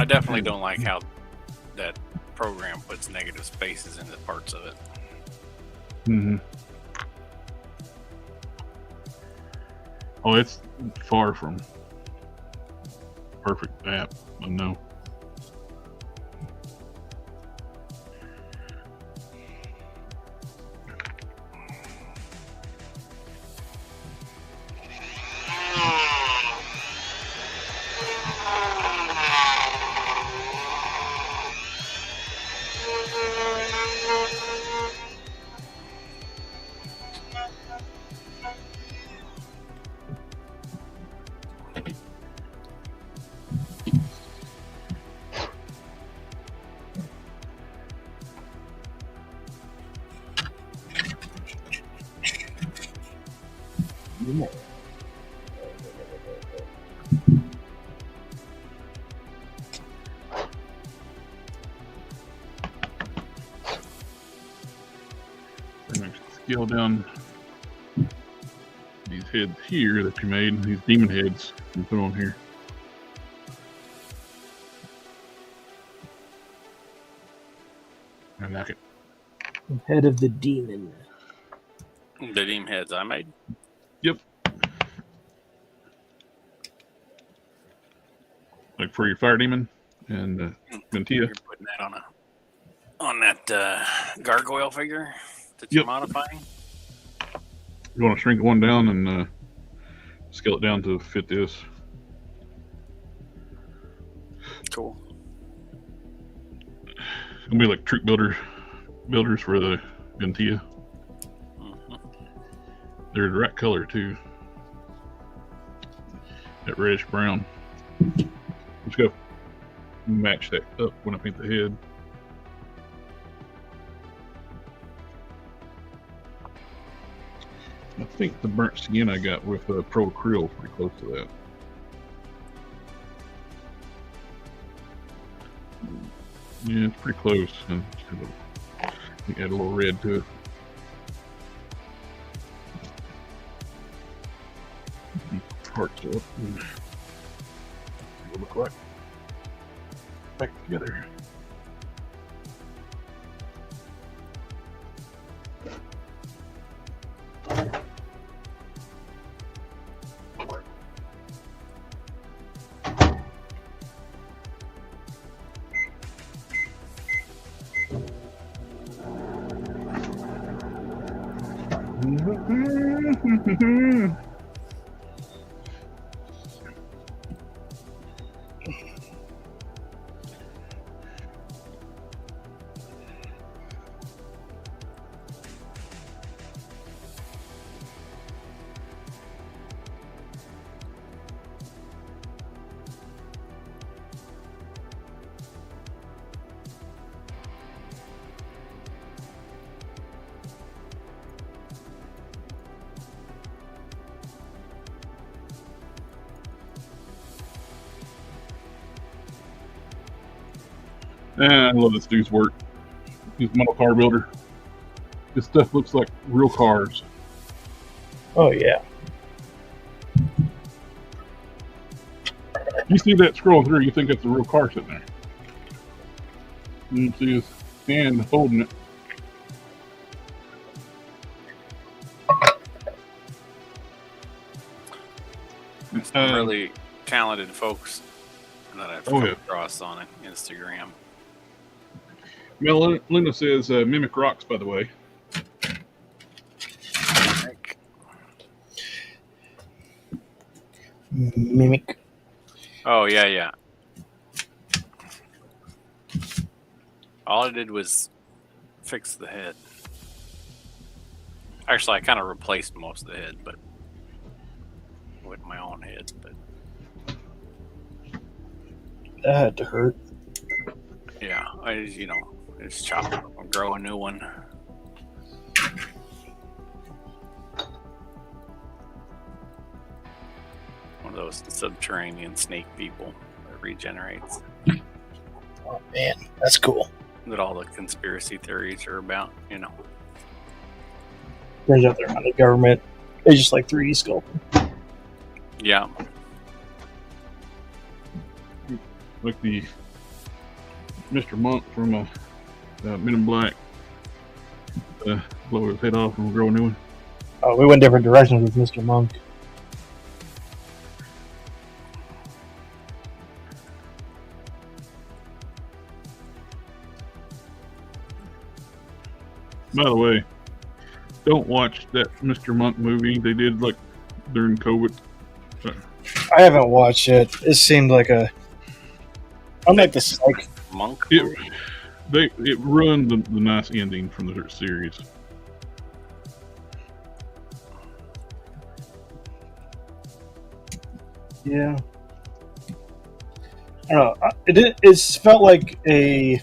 [SPEAKER 5] I definitely don't like how that program puts negative spaces into parts of it.
[SPEAKER 2] Mm-hmm. Oh, it's far from perfect app. I know. Scale down these heads here that you made, these demon heads, you put on here. I like it.
[SPEAKER 6] Head of the demon.
[SPEAKER 5] The demon heads I made.
[SPEAKER 2] Yep. Like for your fire demon and Ventia.
[SPEAKER 5] You're putting that on that gargoyle figure that you're modifying.
[SPEAKER 2] You want to shrink one down and scale it down to fit this.
[SPEAKER 5] Cool.
[SPEAKER 2] It's gonna be like troop builders for the Ventia.
[SPEAKER 5] Mm-hmm.
[SPEAKER 2] They're the right color too. That reddish brown. Let's go match that up when I paint the head. I think the burnt skin I got with Pro Krill is pretty close to that. Yeah, it's pretty close. And add a little red to it. Parts up. And see what it look like. Back together. I love this dude's work. He's a model car builder. This stuff looks like real cars.
[SPEAKER 6] Oh, yeah.
[SPEAKER 2] You see that scroll through, you think it's a real car sitting there. You see his hand holding it.
[SPEAKER 5] Some really talented folks that I've come across on Instagram.
[SPEAKER 2] Melinda says Mimic rocks, by the way.
[SPEAKER 6] Mimic.
[SPEAKER 5] Oh, yeah. All I did was fix the head. Actually, I kind of replaced most of the head, but with my own head. But
[SPEAKER 6] That had to hurt.
[SPEAKER 5] yeah, I just chop it up and grow a new one. One of those subterranean snake people that regenerates.
[SPEAKER 6] Oh man, that's cool.
[SPEAKER 5] That all the conspiracy theories are about,
[SPEAKER 6] Turns out they're not the government. They just like 3D sculpting.
[SPEAKER 5] Yeah.
[SPEAKER 2] Like the Mr. Monk from Men in Black. Blow his head off and grow a new one.
[SPEAKER 6] Oh, we went different directions with Mr. Monk.
[SPEAKER 2] By the way, don't watch that Mr. Monk movie they did like during COVID.
[SPEAKER 6] I haven't watched it. It seemed like a. Unlike the Psych.
[SPEAKER 5] Monk.
[SPEAKER 2] It ruined the nice ending from the series.
[SPEAKER 6] Yeah. I don't know. It felt like a.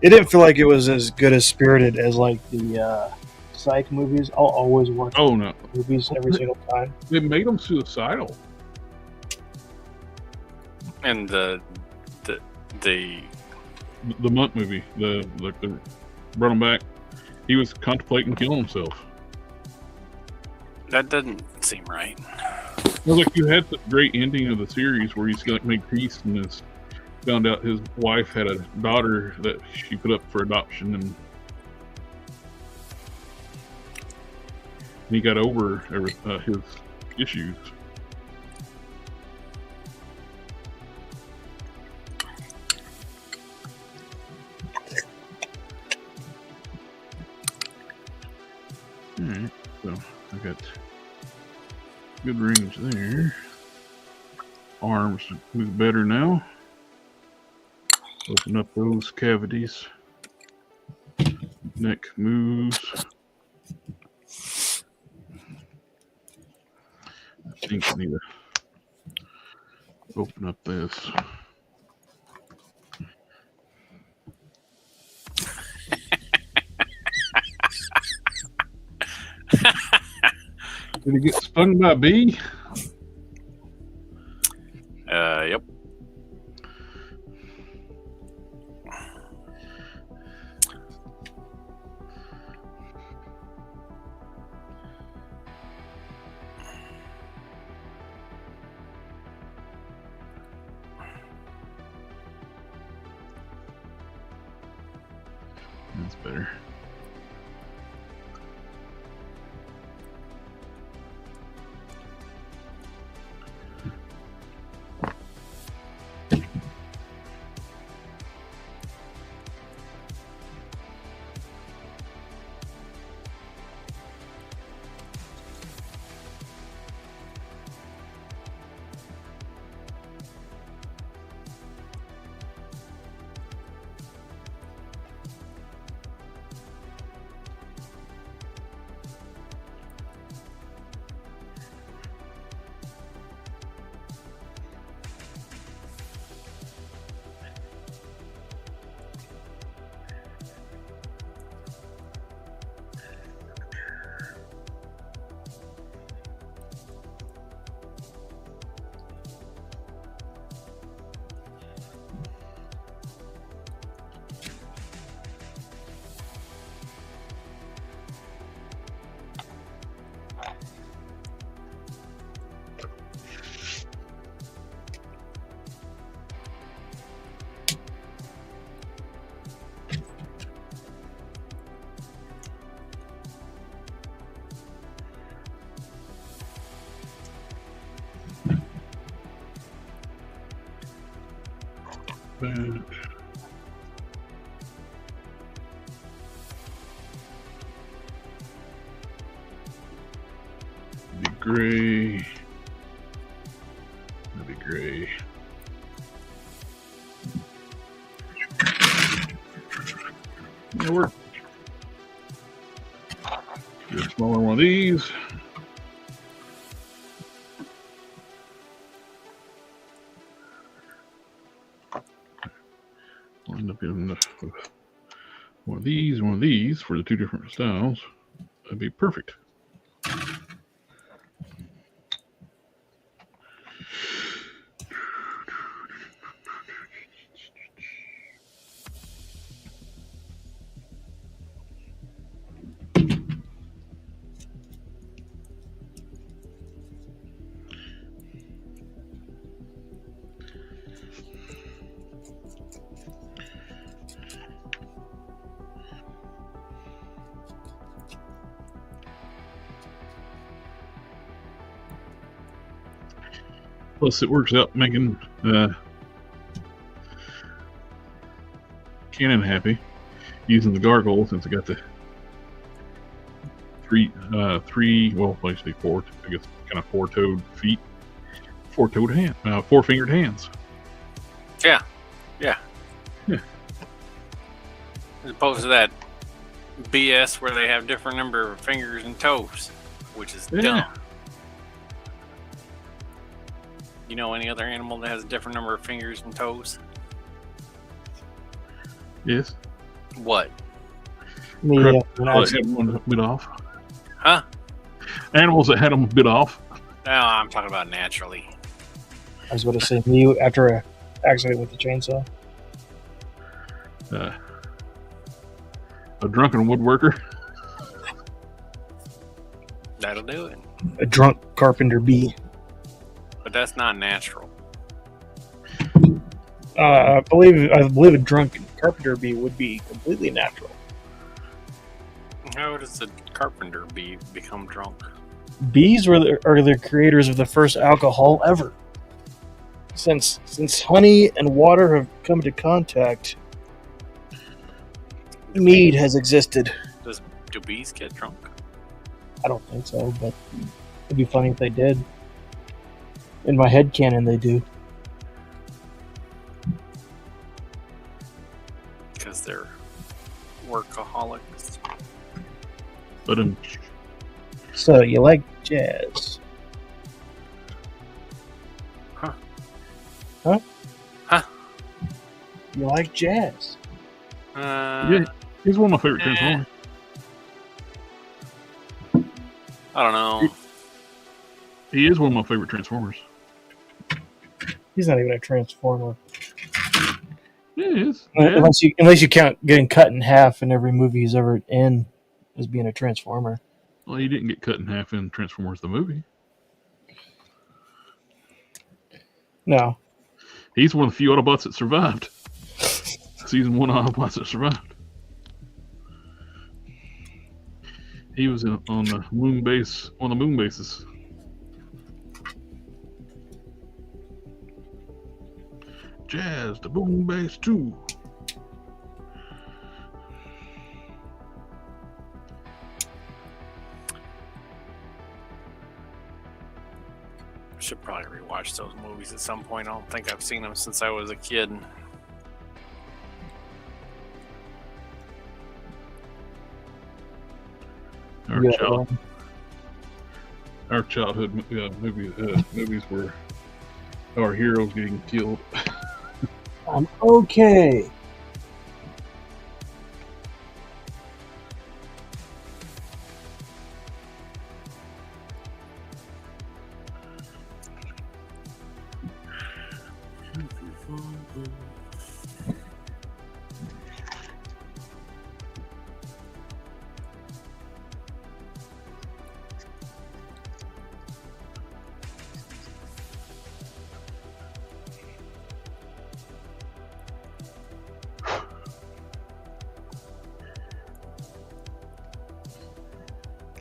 [SPEAKER 6] It didn't feel like it was as good as Spirited as like the Psych movies. I'll always watch
[SPEAKER 2] Oh no,
[SPEAKER 6] movies every single time.
[SPEAKER 2] it made him suicidal.
[SPEAKER 5] And the
[SPEAKER 2] The Monk movie, the brought him back. He was contemplating killing himself.
[SPEAKER 5] that doesn't seem right.
[SPEAKER 2] It was like you had the great ending of the series where he's like made peace and found out his wife had a daughter that she put up for adoption, and he got over his issues. Alright, so I got good range there. Arms move better now. Open up those cavities. Neck moves. I think I need to open up this. Did he get stung by a bee?
[SPEAKER 5] Yep.
[SPEAKER 2] That's better. Bad. Be gray. That'd be gray. That worked. get a smaller one of these. I'll end up getting one of these for the two different styles. That'd be perfect. Plus, it works out making Canon happy using the gargoyle, since I got the three, well, basically four, I guess, kind of four-toed feet, four-toed hand, four-fingered hands.
[SPEAKER 5] Yeah.
[SPEAKER 2] Yeah.
[SPEAKER 5] As opposed to that BS where they have different number of fingers and toes, which is dumb. You know any other animal that has a different number of fingers and toes?
[SPEAKER 2] Yes.
[SPEAKER 5] What?
[SPEAKER 6] Yeah,
[SPEAKER 2] Had one bit off.
[SPEAKER 5] Huh?
[SPEAKER 2] Animals that had them bit off.
[SPEAKER 5] No, I'm talking about naturally.
[SPEAKER 6] I was about to say me after an accident with the chainsaw.
[SPEAKER 2] A drunken woodworker.
[SPEAKER 5] That'll do it.
[SPEAKER 6] A drunk carpenter bee.
[SPEAKER 5] But that's not natural.
[SPEAKER 6] I believe a drunk carpenter bee would be completely natural.
[SPEAKER 5] How does a carpenter bee become drunk?
[SPEAKER 6] Bees are the creators of the first alcohol ever. Since honey and water have come into contact, mead has existed.
[SPEAKER 5] Do bees get drunk?
[SPEAKER 6] I don't think so, but it'd be funny if they did. In my head canon, they do.
[SPEAKER 5] Because they're workaholics.
[SPEAKER 2] But
[SPEAKER 6] So you like jazz?
[SPEAKER 5] Huh?
[SPEAKER 6] Huh?
[SPEAKER 5] Huh?
[SPEAKER 6] You like jazz?
[SPEAKER 2] yeah, he's one of my favorite Transformers.
[SPEAKER 5] I don't know.
[SPEAKER 2] He is one of my favorite Transformers.
[SPEAKER 6] He's not even a transformer.
[SPEAKER 2] He is. Yeah.
[SPEAKER 6] Unless you count getting cut in half in every movie he's ever in as being a transformer.
[SPEAKER 2] Well, he didn't get cut in half in Transformers the movie.
[SPEAKER 6] No.
[SPEAKER 2] He's one of the few Autobots that survived. Season 1 Autobots that survived. He was on the moon base, on the moon bases. Jazz, the boom bass 2.
[SPEAKER 5] Should probably rewatch those movies at some point. I don't think I've seen them since I was a kid.
[SPEAKER 2] Our childhood movies were our heroes getting killed.
[SPEAKER 6] I'm okay.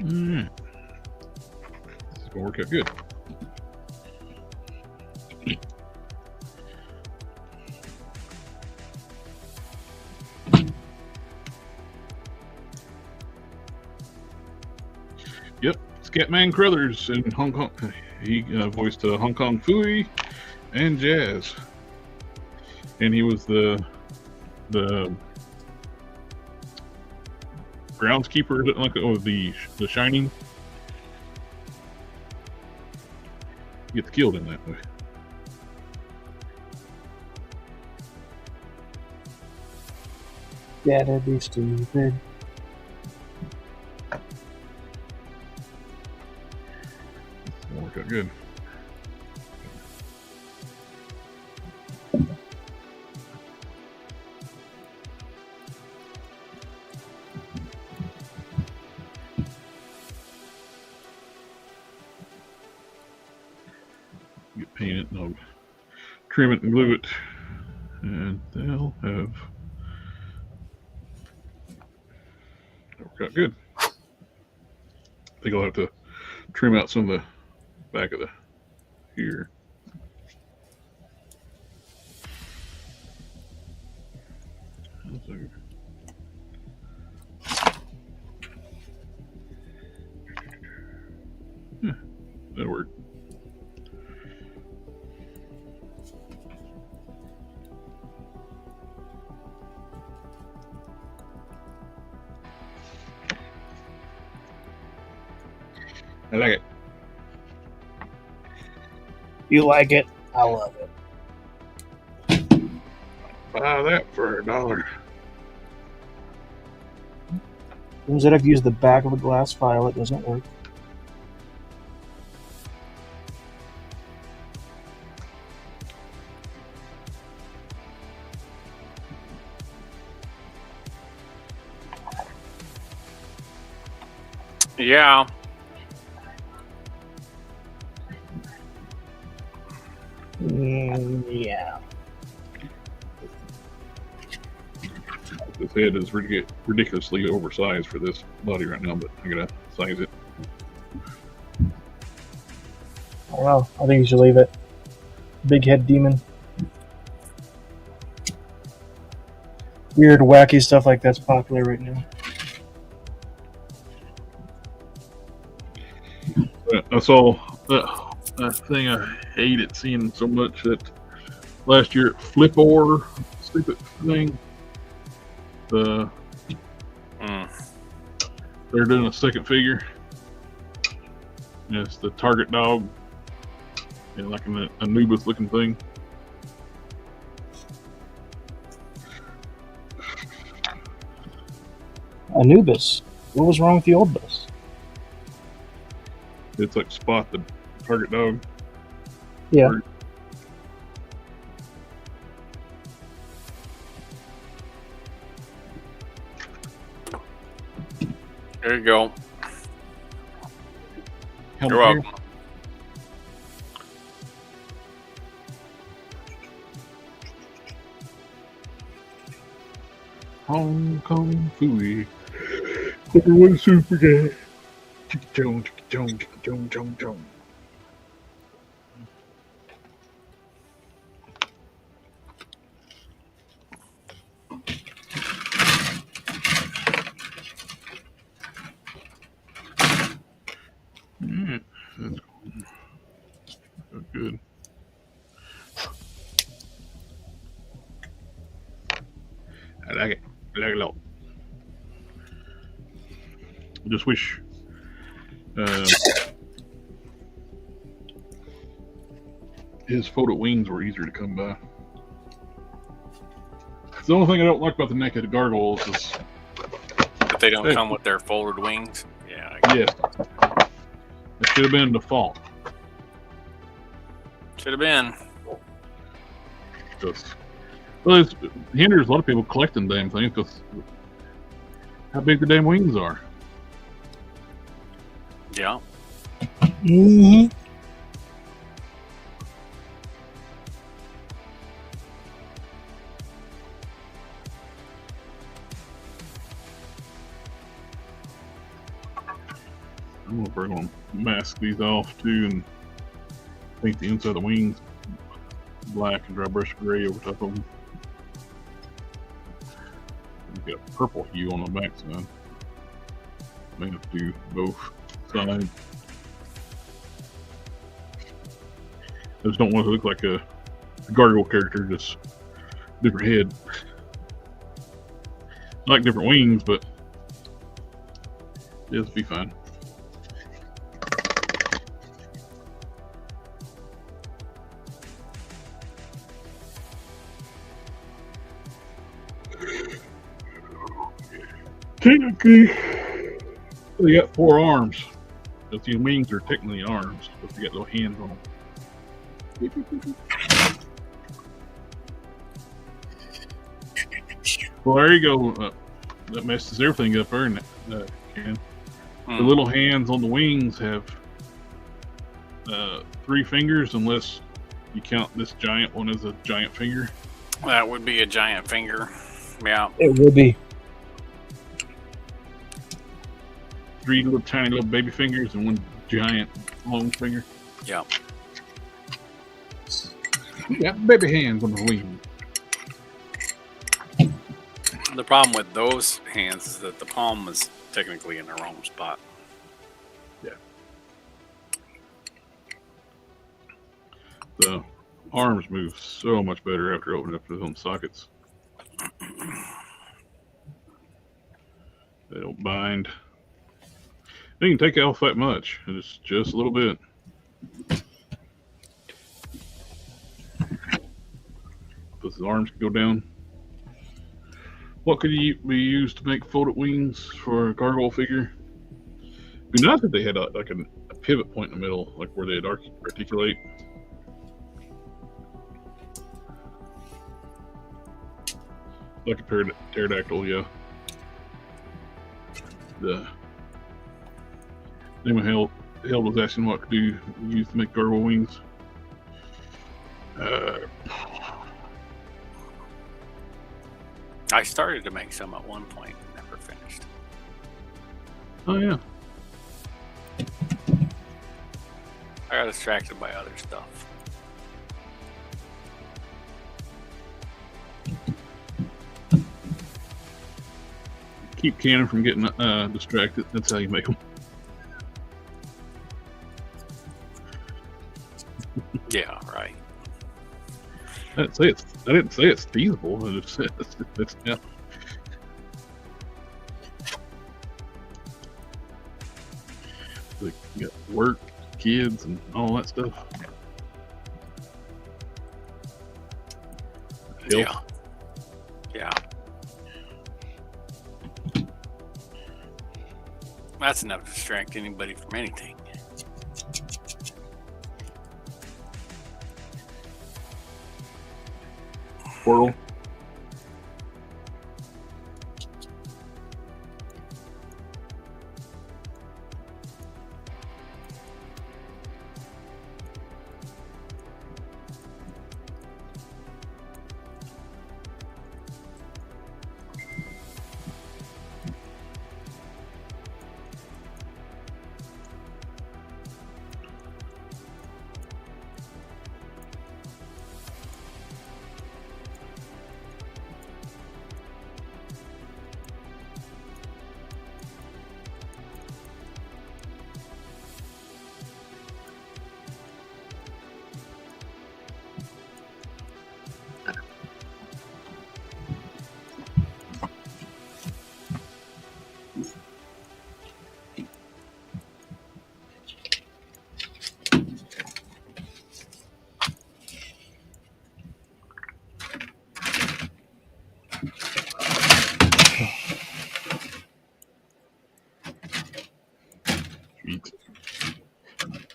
[SPEAKER 2] This is gonna work out good. Yep, Scatman Crothers in Hong Kong. He voiced Hong Kong Phooey and Jazz, and he was the groundskeeper, is it like the Shining? He gets killed in that way.
[SPEAKER 6] Yeah, that'd be stupid.
[SPEAKER 2] It'll work out good. Get paint it and I'll trim it and glue it, and they'll have work out good. I think I'll have to trim out some of the back of the here. Yeah, that'll work. I like it.
[SPEAKER 6] You like it? I love it.
[SPEAKER 2] Buy that for $1.
[SPEAKER 6] Instead I've used the back of a glass file, it doesn't work.
[SPEAKER 5] Yeah.
[SPEAKER 6] Yeah.
[SPEAKER 2] This head is ridiculously oversized for this body right now, but I gotta size it.
[SPEAKER 6] I don't know. I think you should leave it. Big head demon. Weird, wacky stuff like that's popular right now.
[SPEAKER 2] I saw that thing I hated seeing so much that last year at Flipor, stupid thing. They're doing a second figure. And it's the target dog, and like an Anubis looking thing.
[SPEAKER 6] Anubis. What was wrong with the old bus?
[SPEAKER 2] It's like Spot, the target dog.
[SPEAKER 6] Yeah.
[SPEAKER 5] There you go.
[SPEAKER 2] Helmet
[SPEAKER 5] You're welcome.
[SPEAKER 2] here. Hong Kong Fooey. Everyone super guy. Chong, chong, chong, chong, chong. That's good. I like it. I like it a lot. I just wish his folded wings were easier to come by. It's the only thing I don't like about the naked gargoyles is
[SPEAKER 5] But they don't come with their folded wings. Yeah.
[SPEAKER 2] yes, it should have been default.
[SPEAKER 5] Should have been.
[SPEAKER 2] Just, well, it hinders a lot of people collecting damn things because how big the damn wings are.
[SPEAKER 5] Yeah.
[SPEAKER 6] Mm-hmm.
[SPEAKER 2] I'm gonna bring on mask these off too and paint the inside of the wings black and dry brush gray over top of them. Get a purple hue on the back side. May have to do both sides. I just don't want it to look like a gargoyle character, just different head. Like different wings, but It'll be fine. Technically, they got 4 arms. But these wings are technically arms, but they got little hands on them. Well, there you go. That messes everything up there, Ken. The little hands on the wings have 3 fingers, unless you count this giant one as a giant finger.
[SPEAKER 5] That would be a giant finger. Yeah.
[SPEAKER 6] It would be.
[SPEAKER 2] 3 little tiny little baby fingers and 1 giant long finger.
[SPEAKER 5] Yeah.
[SPEAKER 2] You got baby hands on the wing.
[SPEAKER 5] The problem with those hands is that the palm is technically in the wrong spot.
[SPEAKER 2] Yeah. The arms move so much better after opening up their own sockets. They don't bind. They can take off that much. It's just a little bit. But the arms can go down. What could be used to make folded wings for a gargoyle figure? It'd be nice if they had a pivot point in the middle, like where they'd articulate. Like a pterodactyl, yeah. Then Held was asking what could you use to make gargoyle wings.
[SPEAKER 5] I started to make some at one point and never finished.
[SPEAKER 2] Oh yeah.
[SPEAKER 5] I got distracted by other stuff.
[SPEAKER 2] Keep Cannon from getting distracted. That's how you make them.
[SPEAKER 5] Yeah, right.
[SPEAKER 2] I didn't say it's feasible. I just said it's yeah. Like, you got work, kids, and all that stuff. Health.
[SPEAKER 5] Yeah. That's enough to distract anybody from anything.
[SPEAKER 2] Portal.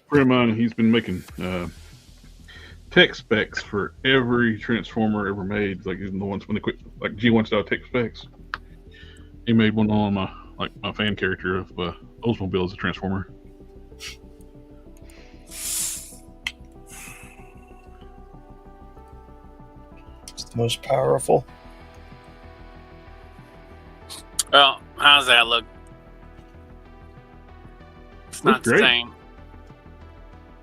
[SPEAKER 2] Friend of mine, he's been making tech specs for every Transformer ever made. Like even the ones when they quit, like G1 style tech specs. He made one on my fan character of Oldsmobile as a Transformer.
[SPEAKER 6] It's the most powerful.
[SPEAKER 5] Well, how does that look? It's not the
[SPEAKER 2] great.
[SPEAKER 5] same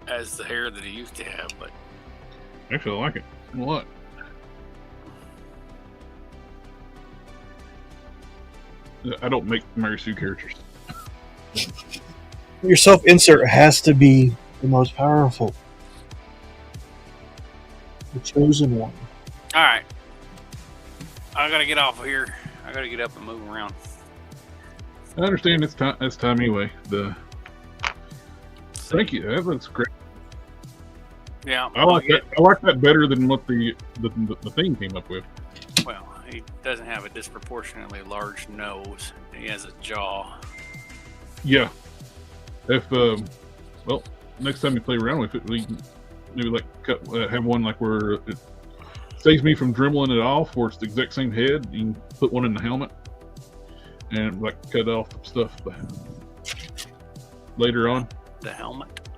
[SPEAKER 5] as the hair that he used to have, but
[SPEAKER 2] Actually, I like it a lot. I don't make Mary Sue characters.
[SPEAKER 6] Your self-insert has to be the most powerful. The chosen one.
[SPEAKER 5] all right. I gotta get off of here. I gotta get up and move around.
[SPEAKER 2] I understand it's time. It's time anyway. Thank you. That was great.
[SPEAKER 5] Yeah.
[SPEAKER 2] I like that. I like that better than what the thing came up with.
[SPEAKER 5] Well, he doesn't have a disproportionately large nose. He has a jaw.
[SPEAKER 2] Yeah. If well, next time you play around with it, we can maybe like have one like where it saves me from dribbling it off, where it's the exact same head. You can put one in the helmet and like cut off the stuff later on.
[SPEAKER 5] The helmet.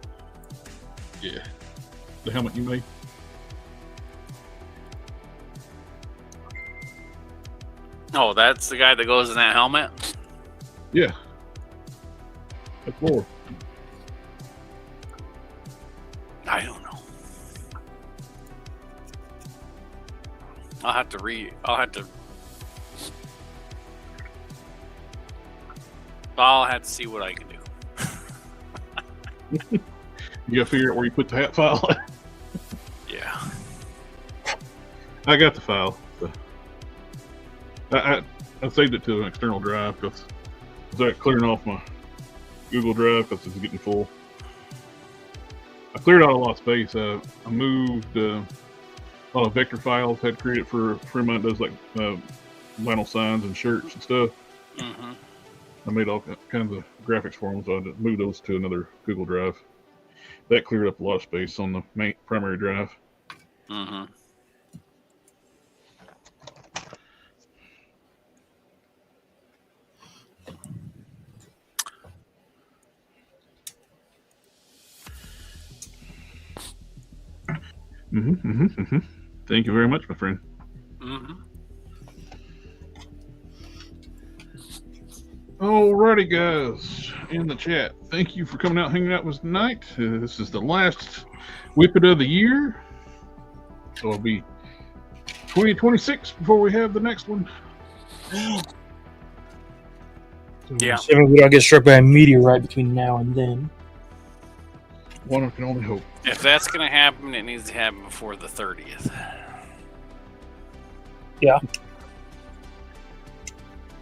[SPEAKER 2] Yeah, the helmet you made.
[SPEAKER 5] Oh, that's the guy that goes in that helmet?
[SPEAKER 2] Yeah. That's more.
[SPEAKER 5] I don't know. I'll have to see what I can do.
[SPEAKER 2] You gotta figure out where you put the hat file.
[SPEAKER 5] Yeah.
[SPEAKER 2] I got the file. So. I saved it to an external drive because I was clearing off my Google Drive because it's getting full. I cleared out a lot of space. I moved a lot of vector files I had created for a friend of mine that does like vinyl signs and shirts and stuff.
[SPEAKER 5] Mm-hmm.
[SPEAKER 2] I made all kinds of graphics for them, so I moved those to another Google Drive. That cleared up a lot of space on the main primary drive.
[SPEAKER 5] Mm-hmm.
[SPEAKER 2] Thank you very much, my friend.
[SPEAKER 5] Mm-hmm.
[SPEAKER 2] Alrighty, guys, in the chat, thank you for coming out and hanging out with us tonight. This is the last Whip It of the year. So it'll be 2026 before we have the next one.
[SPEAKER 5] Yeah.
[SPEAKER 6] Assuming we don't get struck by a meteorite between now and then.
[SPEAKER 2] One can only hope.
[SPEAKER 5] If that's going to happen, it needs to happen before the 30th.
[SPEAKER 6] Yeah.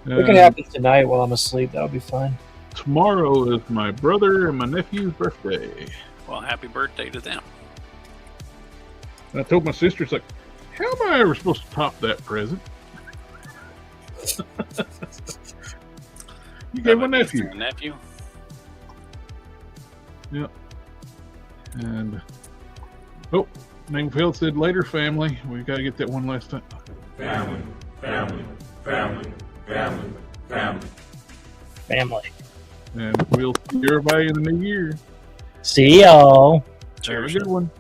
[SPEAKER 6] It can happen tonight while I'm asleep. That'll be fine.
[SPEAKER 2] Tomorrow is my brother and my nephew's birthday.
[SPEAKER 5] Well, happy birthday to them.
[SPEAKER 2] And I told my sister, it's like, how am I ever supposed to top that present? You gave my nephew.
[SPEAKER 5] A nephew?
[SPEAKER 2] Yep. And, oh, Ningfield said later, family. We got to get that one last time.
[SPEAKER 1] Family, family, family, family, family.
[SPEAKER 6] Family.
[SPEAKER 2] And we'll see everybody in the new year.
[SPEAKER 6] See y'all.
[SPEAKER 2] Have a good one.